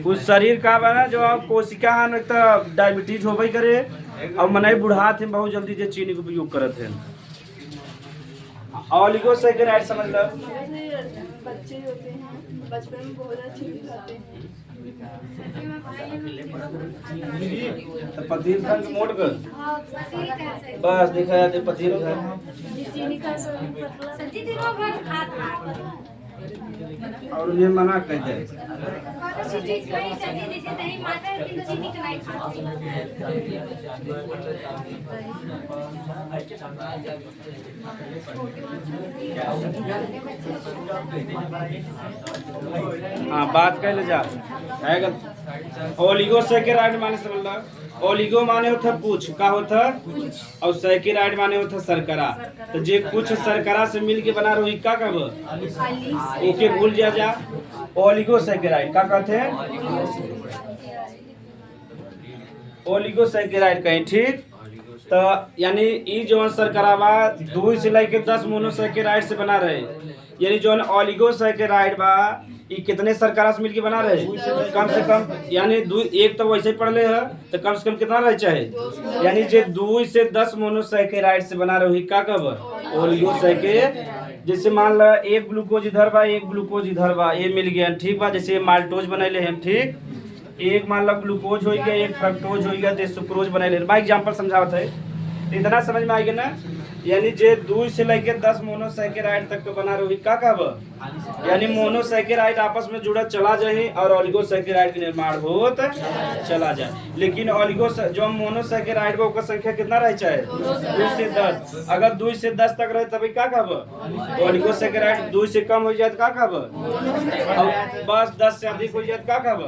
उस शरीर का बना जो कोशिका है तो डायबिटीज होबे करे और मनाई बुढ़ा थे बहुत जल्दी जो चीनी का उपयोग करते हैं। ऑलिगोसैकेराइड समझ लो बच्चे होते हैं बचपन में बहुत ज़्यादा चीनी खाते हैं। तो पतील खा के मोड़ कर बस देखा जाते पतील खा चीनी का सब्जी दिनों भर खाता और उन्हें मना कर दे। कौन सी चीज कहीं सब्जी जैसे दही माता है तो चीनी का नहीं हाँ बात कह ले जा है। ओलिगोसैकेराइड माने समझ लो। ओलिगो माने होता पूछ का होता और सैकेराइड माने होता शर्करा। तो जे कुछ शर्करा से मिल के बना रही का कब ओके भूल जा ओलिगोसैकेराइड का कहते हैं ओलिगोसैकेराइड कहीं। ठीक, तो यानी ई जो शर्करा बा 2 से लेके 10 मोनोसैकेराइड से बना रहे। यानी जो ओलिगोसैकेराइड बा ये कितने शर्करा से मिलके बना रहे कम से कम। यानी एक तो वैसे पढ़ ले है तो कम से कम कितना रहे चाहे यानी जे 2 से 10 मोनोसैकेराइड से बना रहे का कब ओलिगोसैकेराइड। जैसे मान लो एक ग्लूकोज इधर बा एक ग्लूकोज इधर बा ये मिल गया ठीक बा। जैसे माल्टोज बनैले हैं ठीक, एक मान लो ग्लूकोज हो गया एक फ्रक्टोज हो गया तो सुक्रोज बनैले बा। एग्जांपल समझावत है इतना समझ में आ गया ना। यानी जे 2 से लेके 10 मोनोसैकेराइड तक के बना रही का कहब यानी मोनोसैकेराइड आपस में जुड़ा चला जाए और ओलिगोसैकेराइड के निर्माण होत चला जाए। लेकिन ओलिगो जो मोनोसैकेराइड का संख्या कितना रहे चाहे 2 से 10, अगर 2 से 10 तक रहे तभी का कहब ओलिगोसैकेराइड, 2 से कम हो जाए का कहब और बस 10 से अधिक हो जाए का कहब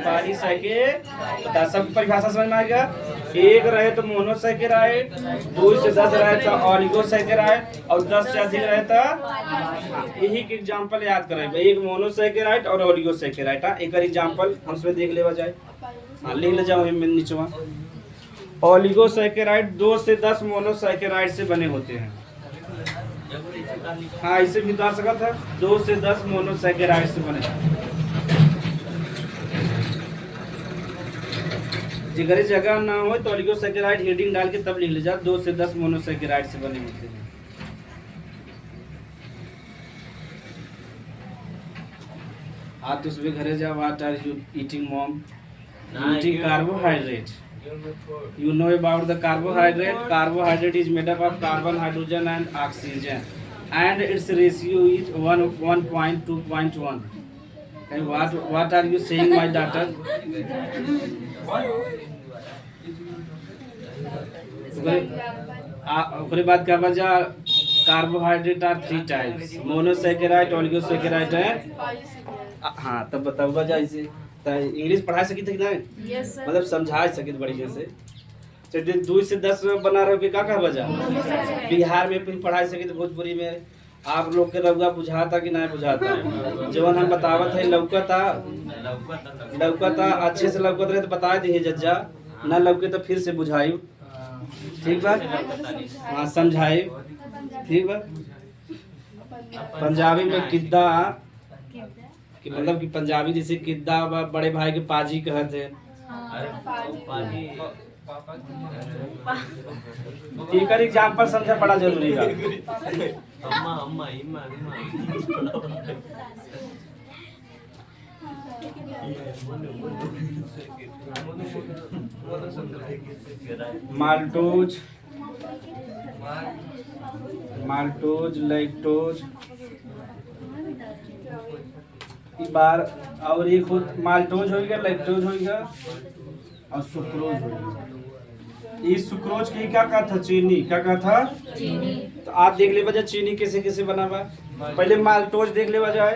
पॉलीसैकेराइड। बता सब परिभाषा समझ में आ गया। एक रहे तो मोनोसैकेराइड, 2 से 10 रहे तो ओलिगोसैकेराइड और 10 से अधिक रहे तो यही के एग्जांपल याद करें एक मोनोसैकेराइड और ओलिगोसैकेराइड। एक एग्जांपल हमसे देख लेवा जाए। हाँ लिख ले जाओ नीचवा। ओलिगोसैकेराइड 2 से 10 मोनोसैकेराइड से बने होते हैं। हाँ इसे भी बता सकता था 2 से 10 मोनोसैकेराइड से बने। जिगर जगह ना हो तो ओलिगोसैकेराइड हेडिंग डाल के तब लिख ले जा 2 से 10 मोनोसैकेराइड से बने होते हैं। आप तो सुबह घरे जा what are you eating mom? Eating carbohydrate. You know about the carbohydrate? Carbohydrate is made up of carbon, hydrogen and oxygen and its ratio is 1:2.1. And what are you saying my daughter? ओकरे बाद क्या बजा carbohydrate are 3 types monosaccharide oligosaccharide है। हाँ तब बताओ बजा इसे इंग्लिश पढ़ा सकी थे कि नहीं? Yes sir. मतलब समझा सके बढ़िया से। चलिए 2 से 10 बना रहे का बजा बिहार में भी पढ़ा सके तो भोजपुरी में आप लोग के रउआ बुझाता कि नहीं बुझाता है? जवन हम बतावत है लौकता अच्छे से लौकत रहे तो बता दिए जज्जा, न लौके तो फिर से बुझाई। ठीक बा? हाँ समझाई। ठीक बा? पंजाबी में किद्दा कि मतलब कि पंजाबी जैसे किद्दा बड़े भाई के पाजी कहते हैं। एक एग्जांपल समझा बड़ा जरूरी है। माल्टोज लैक्टोज बार और एक माल्टोज होगा लैक्टोज होगा और सुक्रोज होगा। इस सुक्रोज की क्या कहा था? चीनी। क्या कहा था? चीनी। तो आप देख ले बजा चीनी कैसे कैसे बना हुआ। पहले माल्टोज देख ले जाए।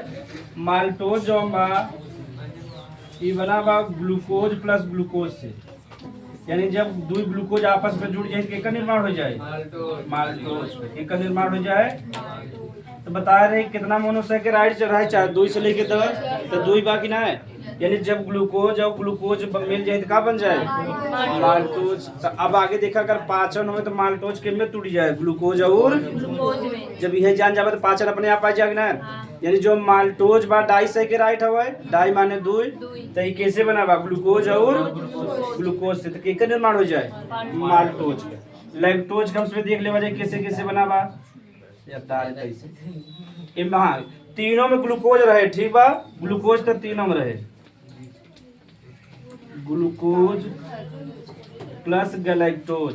माल्टोज जो ये बना हुआ ग्लूकोज प्लस ग्लूकोज से, यानी जब 2 ग्लूकोज आपस में जुड़ जाए एक निर्माण हो जाए माल्टोज एक निर्माण हो जाए। तो बता रहे कितना मोनोसैकेराइड चल रहा है चाहे 2 से लेके 10 तो 2 बाकी ना है, यानी जब ग्लूकोज और ग्लूकोज मिल जाए तो क्या बन जाए माल्टोज। तो अब आगे देखा अगर पाचन हो तो माल्टोज के में टूट जाए ग्लूकोज और जब यह जान जाए तो पाचन अपने आप आ जाएगा ना। यानी जो माल्टोज बा डाइसैकेराइड हुआ डाई माने 2 तो ये कैसे बना बा ग्लूकोज और ग्लूकोज से, तो केकर निर्माण हो जाए माल्टोज के। लैक्टोज का उसमें देख ले कैसे कैसे बना बा हाँ तीनों में ग्लूकोज रहे। ठीक बा? ग्लूकोज तो तीनों में रहे, ग्लूकोज प्लस गैलेक्टोज।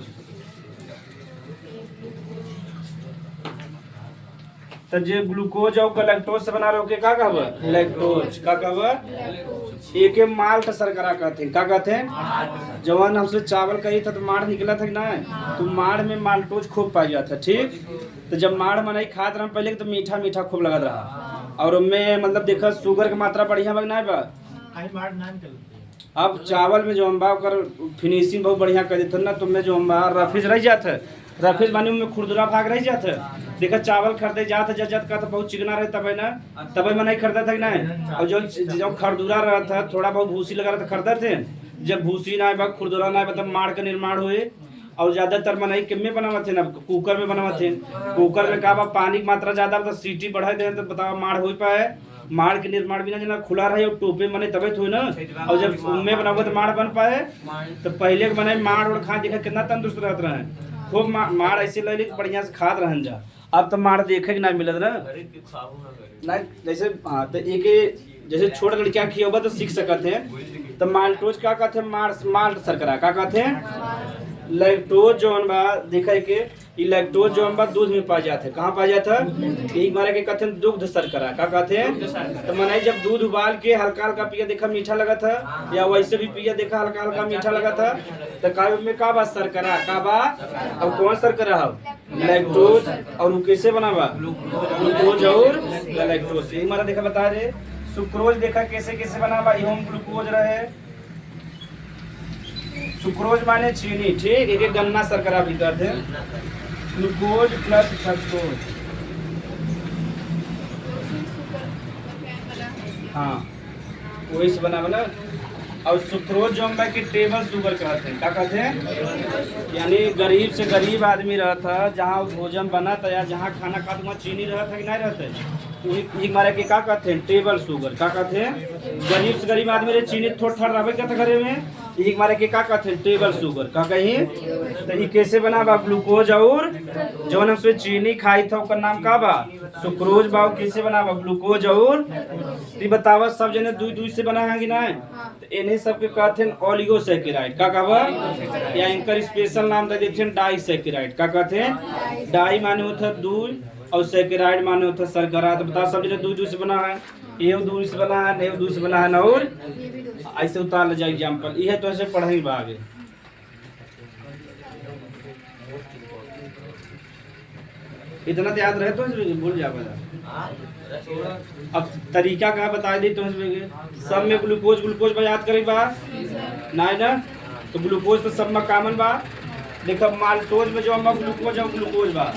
तो जो ग्लूकोज और गैलेक्टोज से बना रहे क्या कहब लैक्टोज। क्या कहब एक माल्ट शर्करा कहते हैं। क्या कहते हैं? जवान हमसे चावल कही था तो माड़ निकला था कि ना, तो माड़ में माल्टोज खूब पाया जाता। ठीक? तो जब माड़ में नहीं खात रहा पहले तो मीठा मीठा खूब लगत रहा और उनमें मतलब देखा शुगर की मात्रा बढ़िया बा नहीं बा। अब चावल में जो हम बा फिनिशिंग बहुत बढ़िया कर देते ना, तो में जो हम बा रफीज रह जाता है, रफीज मानी में खुरदुरा भाग रह जाता है। देखा चावल खरीदे जाता जत का तो बहुत चिकना रहे तब ना तब में नहीं खरीदा था कि नहीं। और जो खरदुरा रहा था थोड़ा बहुत भूसी लगा रहा था खरीदा थे। जब भूसी ना बा खुरदुरा ना तब माड़ का निर्माण हुए और ज्यादातर मनाई किम बनावा थे ना कुकर में बनावा थे। कुकर में का पानी की मात्रा ज्यादा तो सीटी बढ़ा दे तो बताओ माड़ हो पाए। माड़ के निर्माण भी ना खुला रहे और टोपे मने तबे हुई ना, और जब उनमें बनाओ तो माड़ बन पाए। तो पहले के मने माड़ और खा देखा कितना तंदुरुस्त रहते रहे, खूब माड़ ऐसे ले बढ़िया से खाद रहन जा। अब तो माड़ देखे कि ना मिलत ना जैसे। हाँ तो एक जैसे छोट लड़कियां खियोबा तो सीख सकते हैं। तो माल्टोज क्या कहते हैं माल्ट शर्करा। क्या कहते हैं लैक्टोज जौन बा देखा के ई लैक्टोज जौन बा दूध में पा जाते कहाँ पा जाता एक मारे के कहते हैं दुग्ध शर्करा का कहते हैं तो मनाई जब दूध उबाल के हल्का हल्का पिया देखा मीठा लगा था या वैसे भी पिया देखा हल्का हल्का मीठा लगा था तो का में का बा शर्करा का बा अब कौन शर्करा है लैक्टोज और वो कैसे बना बा ग्लूकोज और लैक्टोज एक मारा देखा बता रहे सुक्रोज देखा कैसे कैसे बना बा इहोम ग्लूकोज रहे सुक्रोज माने चीनी ठीक एक गन्ना शर्करा भी कहते हैं ग्लूकोज प्लस फ्रक्टोज हाँ वही से बना बना और सुक्रोज जो हम कि टेबल शुगर कहते हैं क्या कहते हैं यानी गरीब से गरीब आदमी रहता जहाँ भोजन बना था या जहाँ खाना खाता वहाँ चीनी रहता कि नहीं रहता तो एक मारे के क्या कहते हैं टेबल शुगर क्या कहते हैं गरीब से गरीब आदमी रे चीनी थोड़ा थोड़ा रहे क्या घरे में एक मारे के क्या कहते हैं टेबल शुगर का कहीं तो ये कैसे बना बा ग्लूकोज और जौन हमसे चीनी खाई था उसका नाम का बा सुक्रोज बा कैसे बना बा ग्लूकोज और बतावा सब जने दूध दूध से बना है कि नहीं तो इन्हें सबके कहते हैं ओलिगोसैकेराइड का कहवा या इनका स्पेशल नाम दे देते हैं डाइसैकेराइड का कहते हैं डाई माने होता है दूध और सैकेराइड माने होता है शर्करा तो बता सब जने दूध दूध से बना है ये दूध से बना है नहीं दूध से बना है और ऐसे उतार ले जाए एग्जाम्पल यह तो ऐसे पढ़े बा आगे इतना तो याद रहे तो भूल जाएगा अब तरीका का बता दी तो सब में ग्लूकोज ग्लूकोज बा याद करे बा नहीं ना तो ग्लूकोज तो सब में कॉमन बा देखो माल्टोज में जो हम ग्लूकोज और ग्लूकोज बा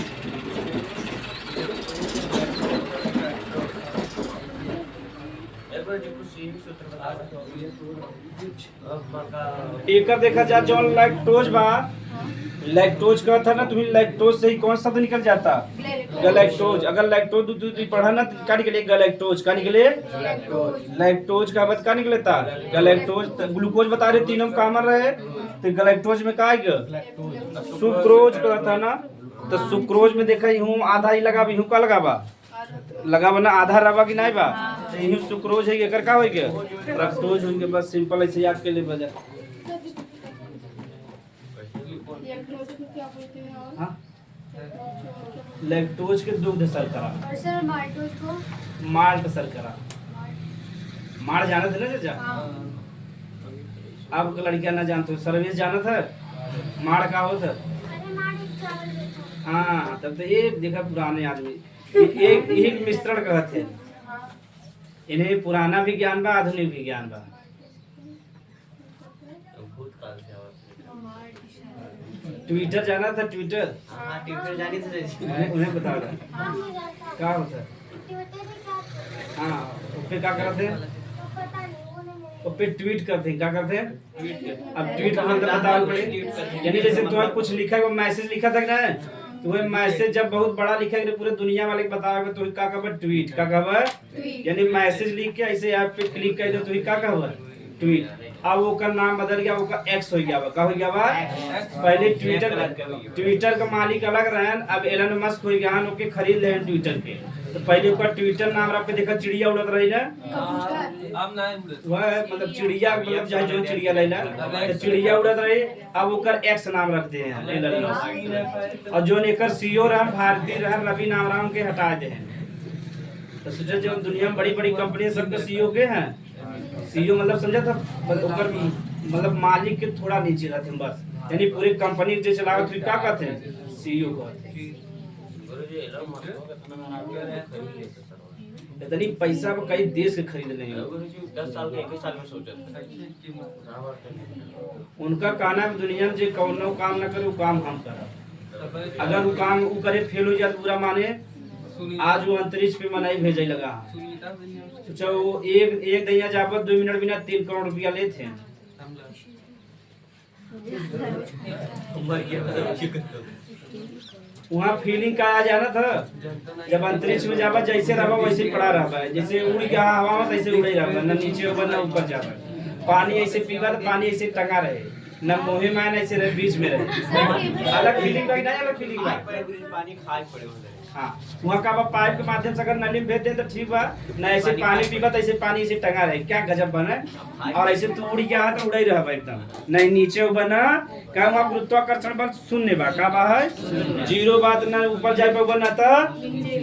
एक देखा जाए जो लैक्टोज बा लैक्टोज का था ना तुम्हें लैक्टोज से ही कौन सा निकल जाता गलैक्टोज अगर लैक्टोज दूध पढ़ा ना तो क्या निकले गलैक्टोज का निकले लैक्टोज का बता क्या निकलता गलैक्टोज ग्लूकोज बता रहे तीनों कॉमन रहे तो गलैक्टोज में का सुक्रोज का था ना तो सुक्रोज में देखा हूँ आधा ही लगा हूँ का लगावा ना आधा रवा की नहीं बा यही सुक्रोज है एकर का होई के फ्रक्टोज होई के बस सिंपल ऐसे याद के लिए बजा हां लैक्टोज के दुग्ध शर्करा और सर माल्टोज को माल्ट शर्करा मार जाना था ना चाचा आपका लड़कियां ना जानते हो सर्विस जाना था मार का होता हाँ तब तो ये देखा पुराने आदमी एक मिश्रण कहते हैं इन्हें पुराना भी ज्ञान बा आधुनिक भी ज्ञान बा ट्विटर जाना था ट्विटर ट्विटर जानी थी उन्हें बता रहा क्या होता है हाँ उस पे क्या करते हैं उस पे ट्वीट करते हैं क्या करते हैं अब ट्वीट का मतलब बताओ यानी जैसे तुम्हारा कुछ लिखा है वो मैसेज लिखा था ना तो वह मैसेज जब बहुत बड़ा लिखा है पूरे दुनिया वाले को बताओगे तो क्या कहबा ट्वीट का कहबा यानी मैसेज लिख के ऐसे ऐप पे क्लिक कर दो तो क्या कहबा ट्वीट अब वो का नाम बदल गया वो का एक्स हो गया का हो गया बा पहले ट्विटर का मालिक अलग रहे अब एलन मस्क हो गया ओके खरीद ले ट्विटर के तो पहले उसका ट्विटर नाम रख पे देखा चिड़िया उड़त रही ना अब नहीं वह मतलब चिड़िया मतलब चाहे जो चिड़िया लेला तो चिड़िया उड़त रही अब ओकर एक्स नाम रख दे हैं एलन मस्क और जो एकर सीईओ रहन भारतीय रहन रवि नामराम के हटा दे हैं तो सोचा जब दुनिया में बड़ी बड़ी कंपनी सबके सीईओ के हैं सीईओ मतलब समझा था मतलब मालिक के थोड़ा नीचे रहते हैं बस यानी पूरी कंपनी जो चलावत हुई क्या कहते हैं सीईओ कहते हैं इतनी पैसा में कई देश के खरीद रहे हैं 10 साल के 1 साल में सोचा उनका कहना है दुनिया में जो कौनो काम ना करे वो काम हम करा अगर वो काम वो करे फेल हो जाए पूरा माने आज वो अंतरिक्ष पे मनाई भेजे लगा सोचा वो एक दैया जाबत 2 मिनट बिना 3 करोड़ रुपया लेते हैं वहाँ फीलिंग का आ जाना था जब अंतरिक्ष में जाबा जैसे रहा वैसे पड़ा रहा है जैसे उड़ गया हवा में तैसे उड़े रहा है न नीचे ऊपर न ऊपर जाबा पानी ऐसे पीवा तो पानी ऐसे टंगा रहे न मोहे मान ऐसे रहे बीच में रहे अलग फीलिंग का नहीं अलग फीलिंग का पानी खाए पड़े हाँ वहाँ का बा पाइप के माध्यम से अगर नली में भेज दे तो ठीक बा, ना ऐसे पानी पीबा तो ऐसे पानी ऐसे टंगा रहे, क्या गजब बना। और ऐसे तू उड़ी के हाथ उड़ाई रहा एकदम नहीं नीचे बना का वहाँ गुरुत्वाकर्षण बल शून्य बा, का बा है जीरो बात, ना ऊपर जाए पाबा ना तो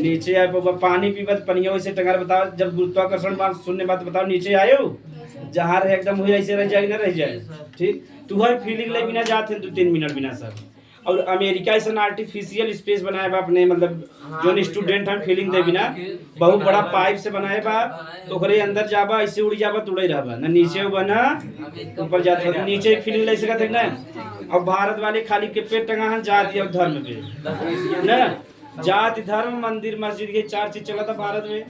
नीचे आए पाबा। पानी पीबा तो पनिया वैसे टंगा रहे। बताओ जब गुरुत्वाकर्षण बल शून्य बात बताओ नीचे आयो जहाँ रहे एकदम हुई ऐसे रह जाए ना रह जाए। ठीक तू हर फीलिंग ले बिना जाते 2-3 मिनट बिना सब। और अमेरिका ऐसा आर्टिफिशियल स्पेस बनाया बा अपने मतलब जो स्टूडेंट हैं फीलिंग दे बिना बहुत बड़ा पाइप से बनाए बा, तो ओकरे अंदर जाबा ऐसे उड़ी जाबा तुड़े रहबा ना नीचे बना ऊपर जाता नीचे फीलिंग ले सकत है ना। और भारत वाले खाली के पेट टंगा हैं जाति और धर्म पे ना, जाति धर्म मंदिर मस्जिद ये 4 चीज चला था भारत में।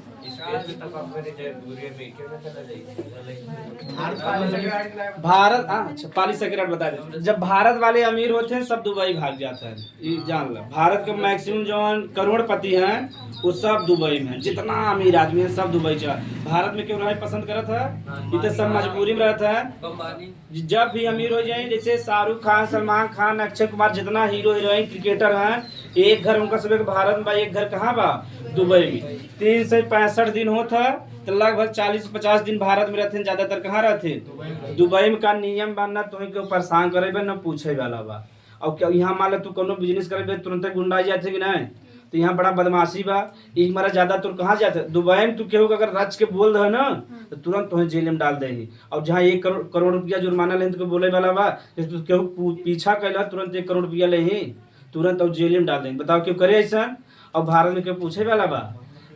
भारत अच्छा पाली सेक्रेट बता दे, जब भारत वाले अमीर होते हैं सब दुबई भाग जाता है, ये जान लो। भारत के मैक्सिमम जो करोड़पति हैं वो सब दुबई में, जितना अमीर आदमी है सब दुबई चला। भारत में क्यों रहे पसंद करा था, ये तो सब मजबूरी में रहता है। जब भी अमीर हो जाए जैसे शाहरुख खान, सलमान खान, अक्षय कुमार, जितना हीरो हीरोइन क्रिकेटर हैं, एक घर उनका सब भारत में, एक घर कहाँ बा दुबई में। 365 दिन होता तो लगभग 40-50 दिन भारत में रहते, ज्यादातर कहाँ रहते दुबई में। का नियम बनना तुम्हें क्यों परेशान करे न पूछे वाला बा। और क्या यहाँ मान लो तू कोनो बिजनेस करे तुरंत गुंडा जाते कि नहीं, तो यहाँ बड़ा बदमाशी बा। एक मारा ज्यादा तुर कहाँ जाते दुबई में, तू केहू अगर रच के बोल दे ना तो तुरंत तुम्हें जेल में डाल दे। और जहाँ 1 करोड़ रुपया जुर्माना ले तो बोले वाला बा, जैसे केहू पीछा कैला तुरंत 1 करोड़ रुपया ले तुरंत और जेल में डाल देंगे। बताओ क्यों करे ऐसा। और भारत में क्यों पूछे वाला बा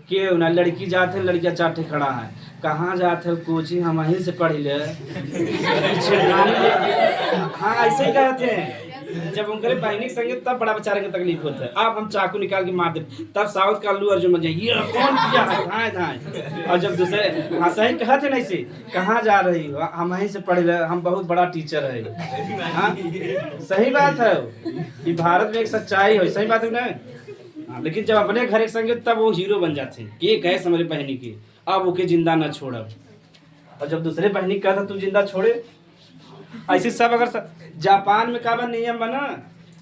कि ना लड़की जाते लड़कियां 4 ठे खड़ा है, कहाँ जाते कोचिंग हम वहीं से पढ़ ले। हाँ ऐसे ही कहते हैं, जब उनके बहनी के संगे तब बड़ा बेचारे की तकलीफ होता है। अब हम चाकू निकाल के मार दे, तब साउथ का अल्लू अर्जुन बन जाए, ये कौन किया है धाए धाए। और जब दूसरे हाँ सही कहते नहीं से कहाँ जा रही हो, हम वहीं से पढ़ ले, हम बहुत बड़ा टीचर है। हाँ सही बात है, ये भारत में एक सच्चाई है, सही बात है ना। लेकिन जब अपने घर एक संगे तब वो हीरो बन जाते हैं कि एक है हमारे बहनी की, अब ओके जिंदा ना छोड़ब। और जब दूसरे बहनी का था तू जिंदा छोड़े, ऐसे सब। अगर जापान में का नियम बना,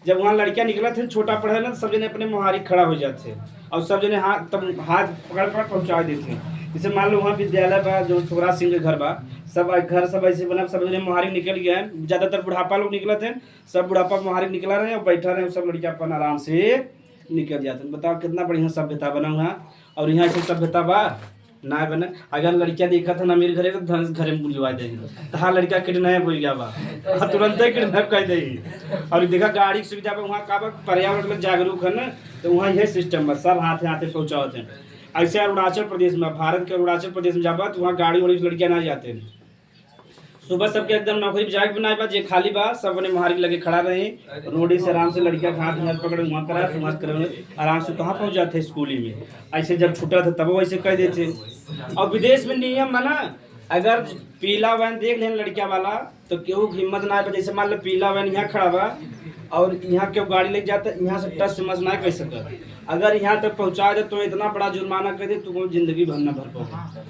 जब वहाँ लड़कियां निकला थे छोटा पढ़े ना, सब जने अपने मुहारिक खड़ा हो जाते और सब जने हाथ पकड़ पहुंचा देते। जैसे मान लो वहाँ विद्यालय बा जो सुखराज सिंह के घर बा, सब घर सब ऐसे बना, सब जने मुहारिक निकल गया है। ज्यादातर बुढ़ापा लोग निकले थे, सब बुढ़ापा मुहारिक निकला रहे और बैठा रहे, सब लड़कियां अपन आराम से निकल जाते। बताओ कितना बढ़िया सभ्यता बना हुआ। और यहाँ ऐसे सभ्यता बा ना बने। अगर लड़कियां देखा था ना मेरे घरे तो घरे में बुलवा देंगे, तो हाँ लड़कियां किडनैप हो गया बा, तुरंत ही किडनैप कर देगी। और देखा गाड़ी की सुविधा पर वहाँ का पर्यावरण में जागरूक है ना, तो वहाँ यह सिस्टम बस सब हाथे हाथे पहुँचाते हैं। ऐसे अरुणाचल प्रदेश में, भारत के अरुणाचल प्रदेश में जाबा तो वहाँ गाड़ी वाड़ी लड़कियां ना जाते हैं। सुबह सबके एकदम नौकरी पे जाके बनाए बा, जे खाली बा सब अपने मुहारिक लगे खड़ा रहे, रोडी से आराम से लड़कियां हाथ पकड़े वहाँ करा समाज करे, आराम से कहाँ पहुँच जाते स्कूली में। ऐसे जब छूटा था तब वो ऐसे कह देते। और विदेश में नियम बना, अगर पीला वैन देख लें लड़किया वाला तो केहू हिम्मत ना है। जैसे मान लो पीला वैन यहाँ खड़ा बा और यहाँ क्यों गाड़ी लेके जाता है, यहाँ से टच से मस ना कर सकता। अगर यहाँ तक पहुँचा दे तो इतना बड़ा जुर्माना कर दे तुम जिंदगी भर न भर पाओ।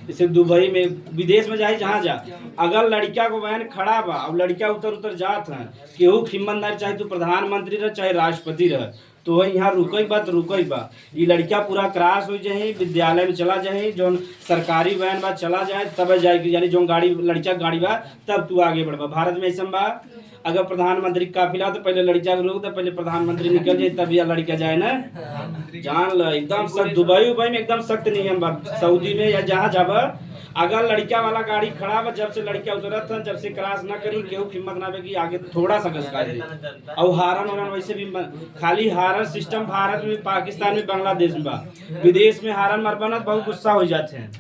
जैसे दुबई में, विदेश में जाए जहाँ जा, अगर लड़किया को वैन खड़ा बा और लड़किया उतर जात है, केहू हिम्मत ना, चाहे तू प्रधानमंत्री रह चाहे राष्ट्रपति रह, तो यहाँ रुकई बा तो रुकई बा। ये लड़किया पूरा क्रॉस हो जाए, विद्यालय में चला जाए, जो सरकारी वैन बा चला जाए तब जाएगी, यानी जो गाड़ी लड़किया गाड़ी बा तब तू आगे बढ़ बा। भारत में ऐसा बा, अगर प्रधानमंत्री काफिला तो पहले लड़किया को रोक दे, पहले प्रधानमंत्री निकल जाए तब या लड़किया जाए ना। जान लो एकदम सख्त, दुबई में एकदम सख्त नियम बा। सऊदी में या जहाँ जाबा, अगर लड़किया वाला गाड़ी खड़ा बा, जब से लड़किया उतरत जब से क्रॉस ना करी, केहू हिम्मत ना कि आगे थोड़ा सा घसका दे। और हारन वारन वैसे भी खाली हारन सिस्टम भारत में, पाकिस्तान में, बांग्लादेश में बा। विदेश में हारन मरबा ना बहुत गुस्सा हो जाते हैं।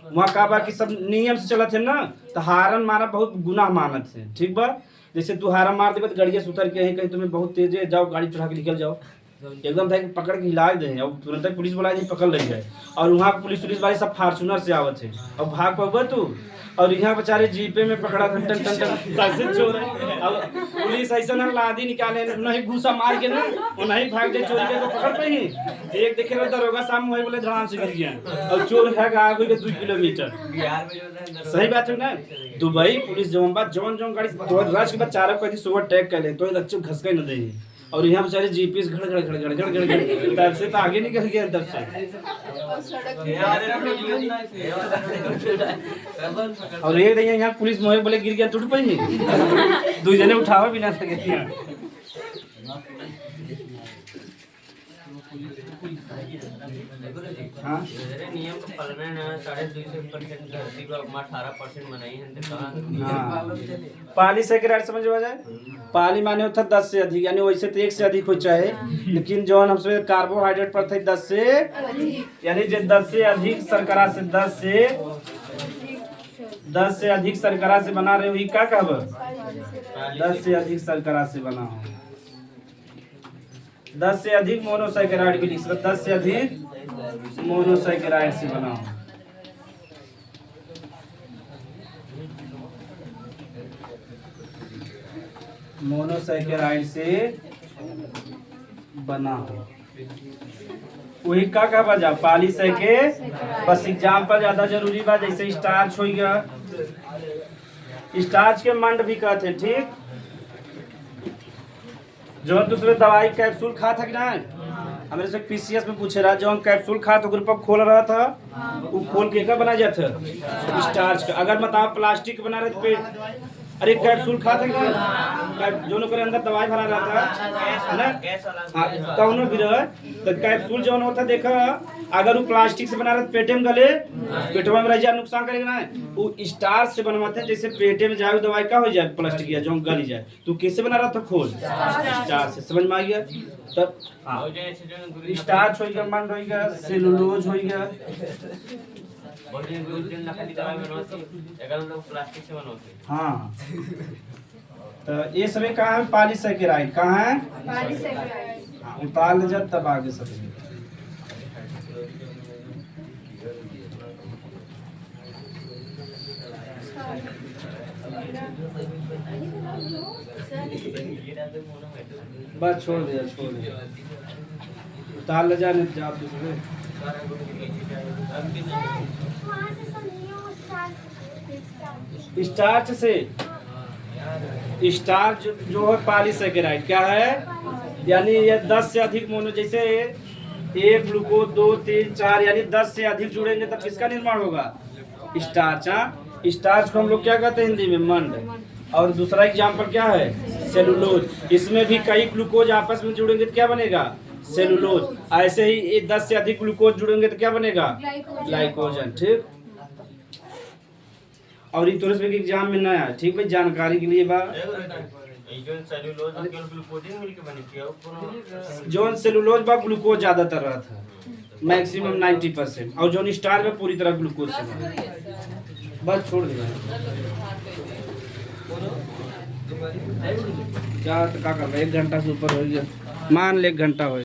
वहाँ का बा कि सब नियम से चलत है ना, तो हारन मारा बहुत गुनाह मानत है। ठीक बा, जैसे तू हारा मार देगा तो गाड़िया से उतर के कहीं तुम्हें बहुत तेज है, जाओ गाड़ी चढ़ा के निकल जाओ, एकदम था पकड़ के हिला दे और तुरंत पुलिस बुला दे पकड़ ले जाए। और वहाँ पुलिस वाले सब फार्चूनर से आवत है और भाग पाओ तू। और यहाँ बेचारे जीपे में पकड़ा टन टन टन चोर है। अब पुलिस ऐसा ना लादी निकाले नहीं घूसा मार के ना वो नहीं भाग जाए, चोरी को पकड़ पाई। एक देखे रहा दरोगा सामने वही बोले धड़ाम से गिर गया और चोर है आगे के 2 किलोमीटर। सही बात है ना। दुबई पुलिस जवन बात जवन गाड़ी तो राज के बाद 4 बजे सुबह टैग कर ले तो अच्छे घसके न दे। और यहाँ बेचारे जीपीएस घड़ घड़ घड़ घड़ घड़ घड़ घड़ तब से तो आगे निकल गया तब से। और सड़क और एक दिन यहाँ पुलिस मोहे बोले गिर गया टूट पाई दो जने उठावा बिना लगे यहाँ। हाँ नियम का पालन है 2.5% धरती को 18% बनाई है तो कहाँ हाँ पाली से राइट समझ आ जाए। पाली माने होता 10 से अधिक, यानी वैसे तो 1 से अधिक हो चाहे, लेकिन जो हमसे कार्बोहाइड्रेट पर थे 10 से, यानी जो 10 से अधिक शर्करा से 10 से अधिक शर्करा से बना रहे हो ये क्या कहब 10 से अधिक शर्करा से बना हो। 10 से अधिक मोनोसैकेराइड भी लिख सकते, 10 से अधिक मोनोसैकेराइड से बना हो। मोनोसैकेराइड से बना हो वही का कहा जा पॉलीसैके। बस एग्जाम्पल ज्यादा जरूरी बा, जैसे स्टार्च हो गया, स्टार्च के मंड भी कहते हैं। ठीक, जो दूसरे दवाई कैप्सूल खा था कि ना, हमारे से पीसीएस में पूछे रहा, जो हम कैप्सूल खा तो ग्रुप खोल रहा था वो खोल के क्या बना जाता स्टार्च का। अगर मतलब प्लास्टिक बना रहे तो पेट, अरे कैप्सूल खा था जो लोग अंदर दवाई भरा रहता है ना, कौनो भी रहे तो कैप्सूल जो होता देखा, अगर वो प्लास्टिक से बना रहे तो पेटे में गले, पेटवा में रह जाए नुकसान करेगा ना। वो स्टार्च से बनवाते हैं, जैसे पेटे में जाए दवाई का हो जाए प्लास्टिक या जो गली जाए, तो कैसे बना रहा था खोल स्टार्च से। समझ में आ गया तब। स्टार्च हो गया, मंड हो गया, सेलुलोज हो गया, हाँ। तो ये सभी कहाँ है पॉलीसैकेराइड, कहाँ है हाँ, उतार ले जाए तब आगे सब। बस छोड़ दिया उतार ले जाने आप दूसरे। स्टार्च से, स्टार्च जो है पॉलीसैकेराइड क्या है, यानी ये 10 से अधिक मोनो, जैसे 1 ग्लूकोज 2 3 4 यानी 10 से अधिक जुड़ेंगे तब किसका निर्माण होगा स्टार्च। हाँ, स्टार्च को हम लोग क्या कहते हैं हिंदी में मंड। और दूसरा एग्जाम्पल क्या है सेलुलोज, इसमें भी कई ग्लूकोज आपस में जुड़ेंगे तो क्या बनेगा सेलुलोज। ऐसे ही 10 से अधिक ग्लूकोज जुड़ेंगे तो क्या बनेगा ग्लाइकोजन। ठीक, और ये तुरंत एग्जाम में नया है, ठीक भाई, जानकारी के लिए बात। जो सेलुलोज बा ग्लूकोज ज्यादातर रहा था, मैक्सिमम 90%, और जो स्टार में पूरी तरह ग्लूकोज से बस छोड़ दिया। क्या कर रहा है, 1 घंटा से ऊपर हो गया, मान ले 1 घंटा हो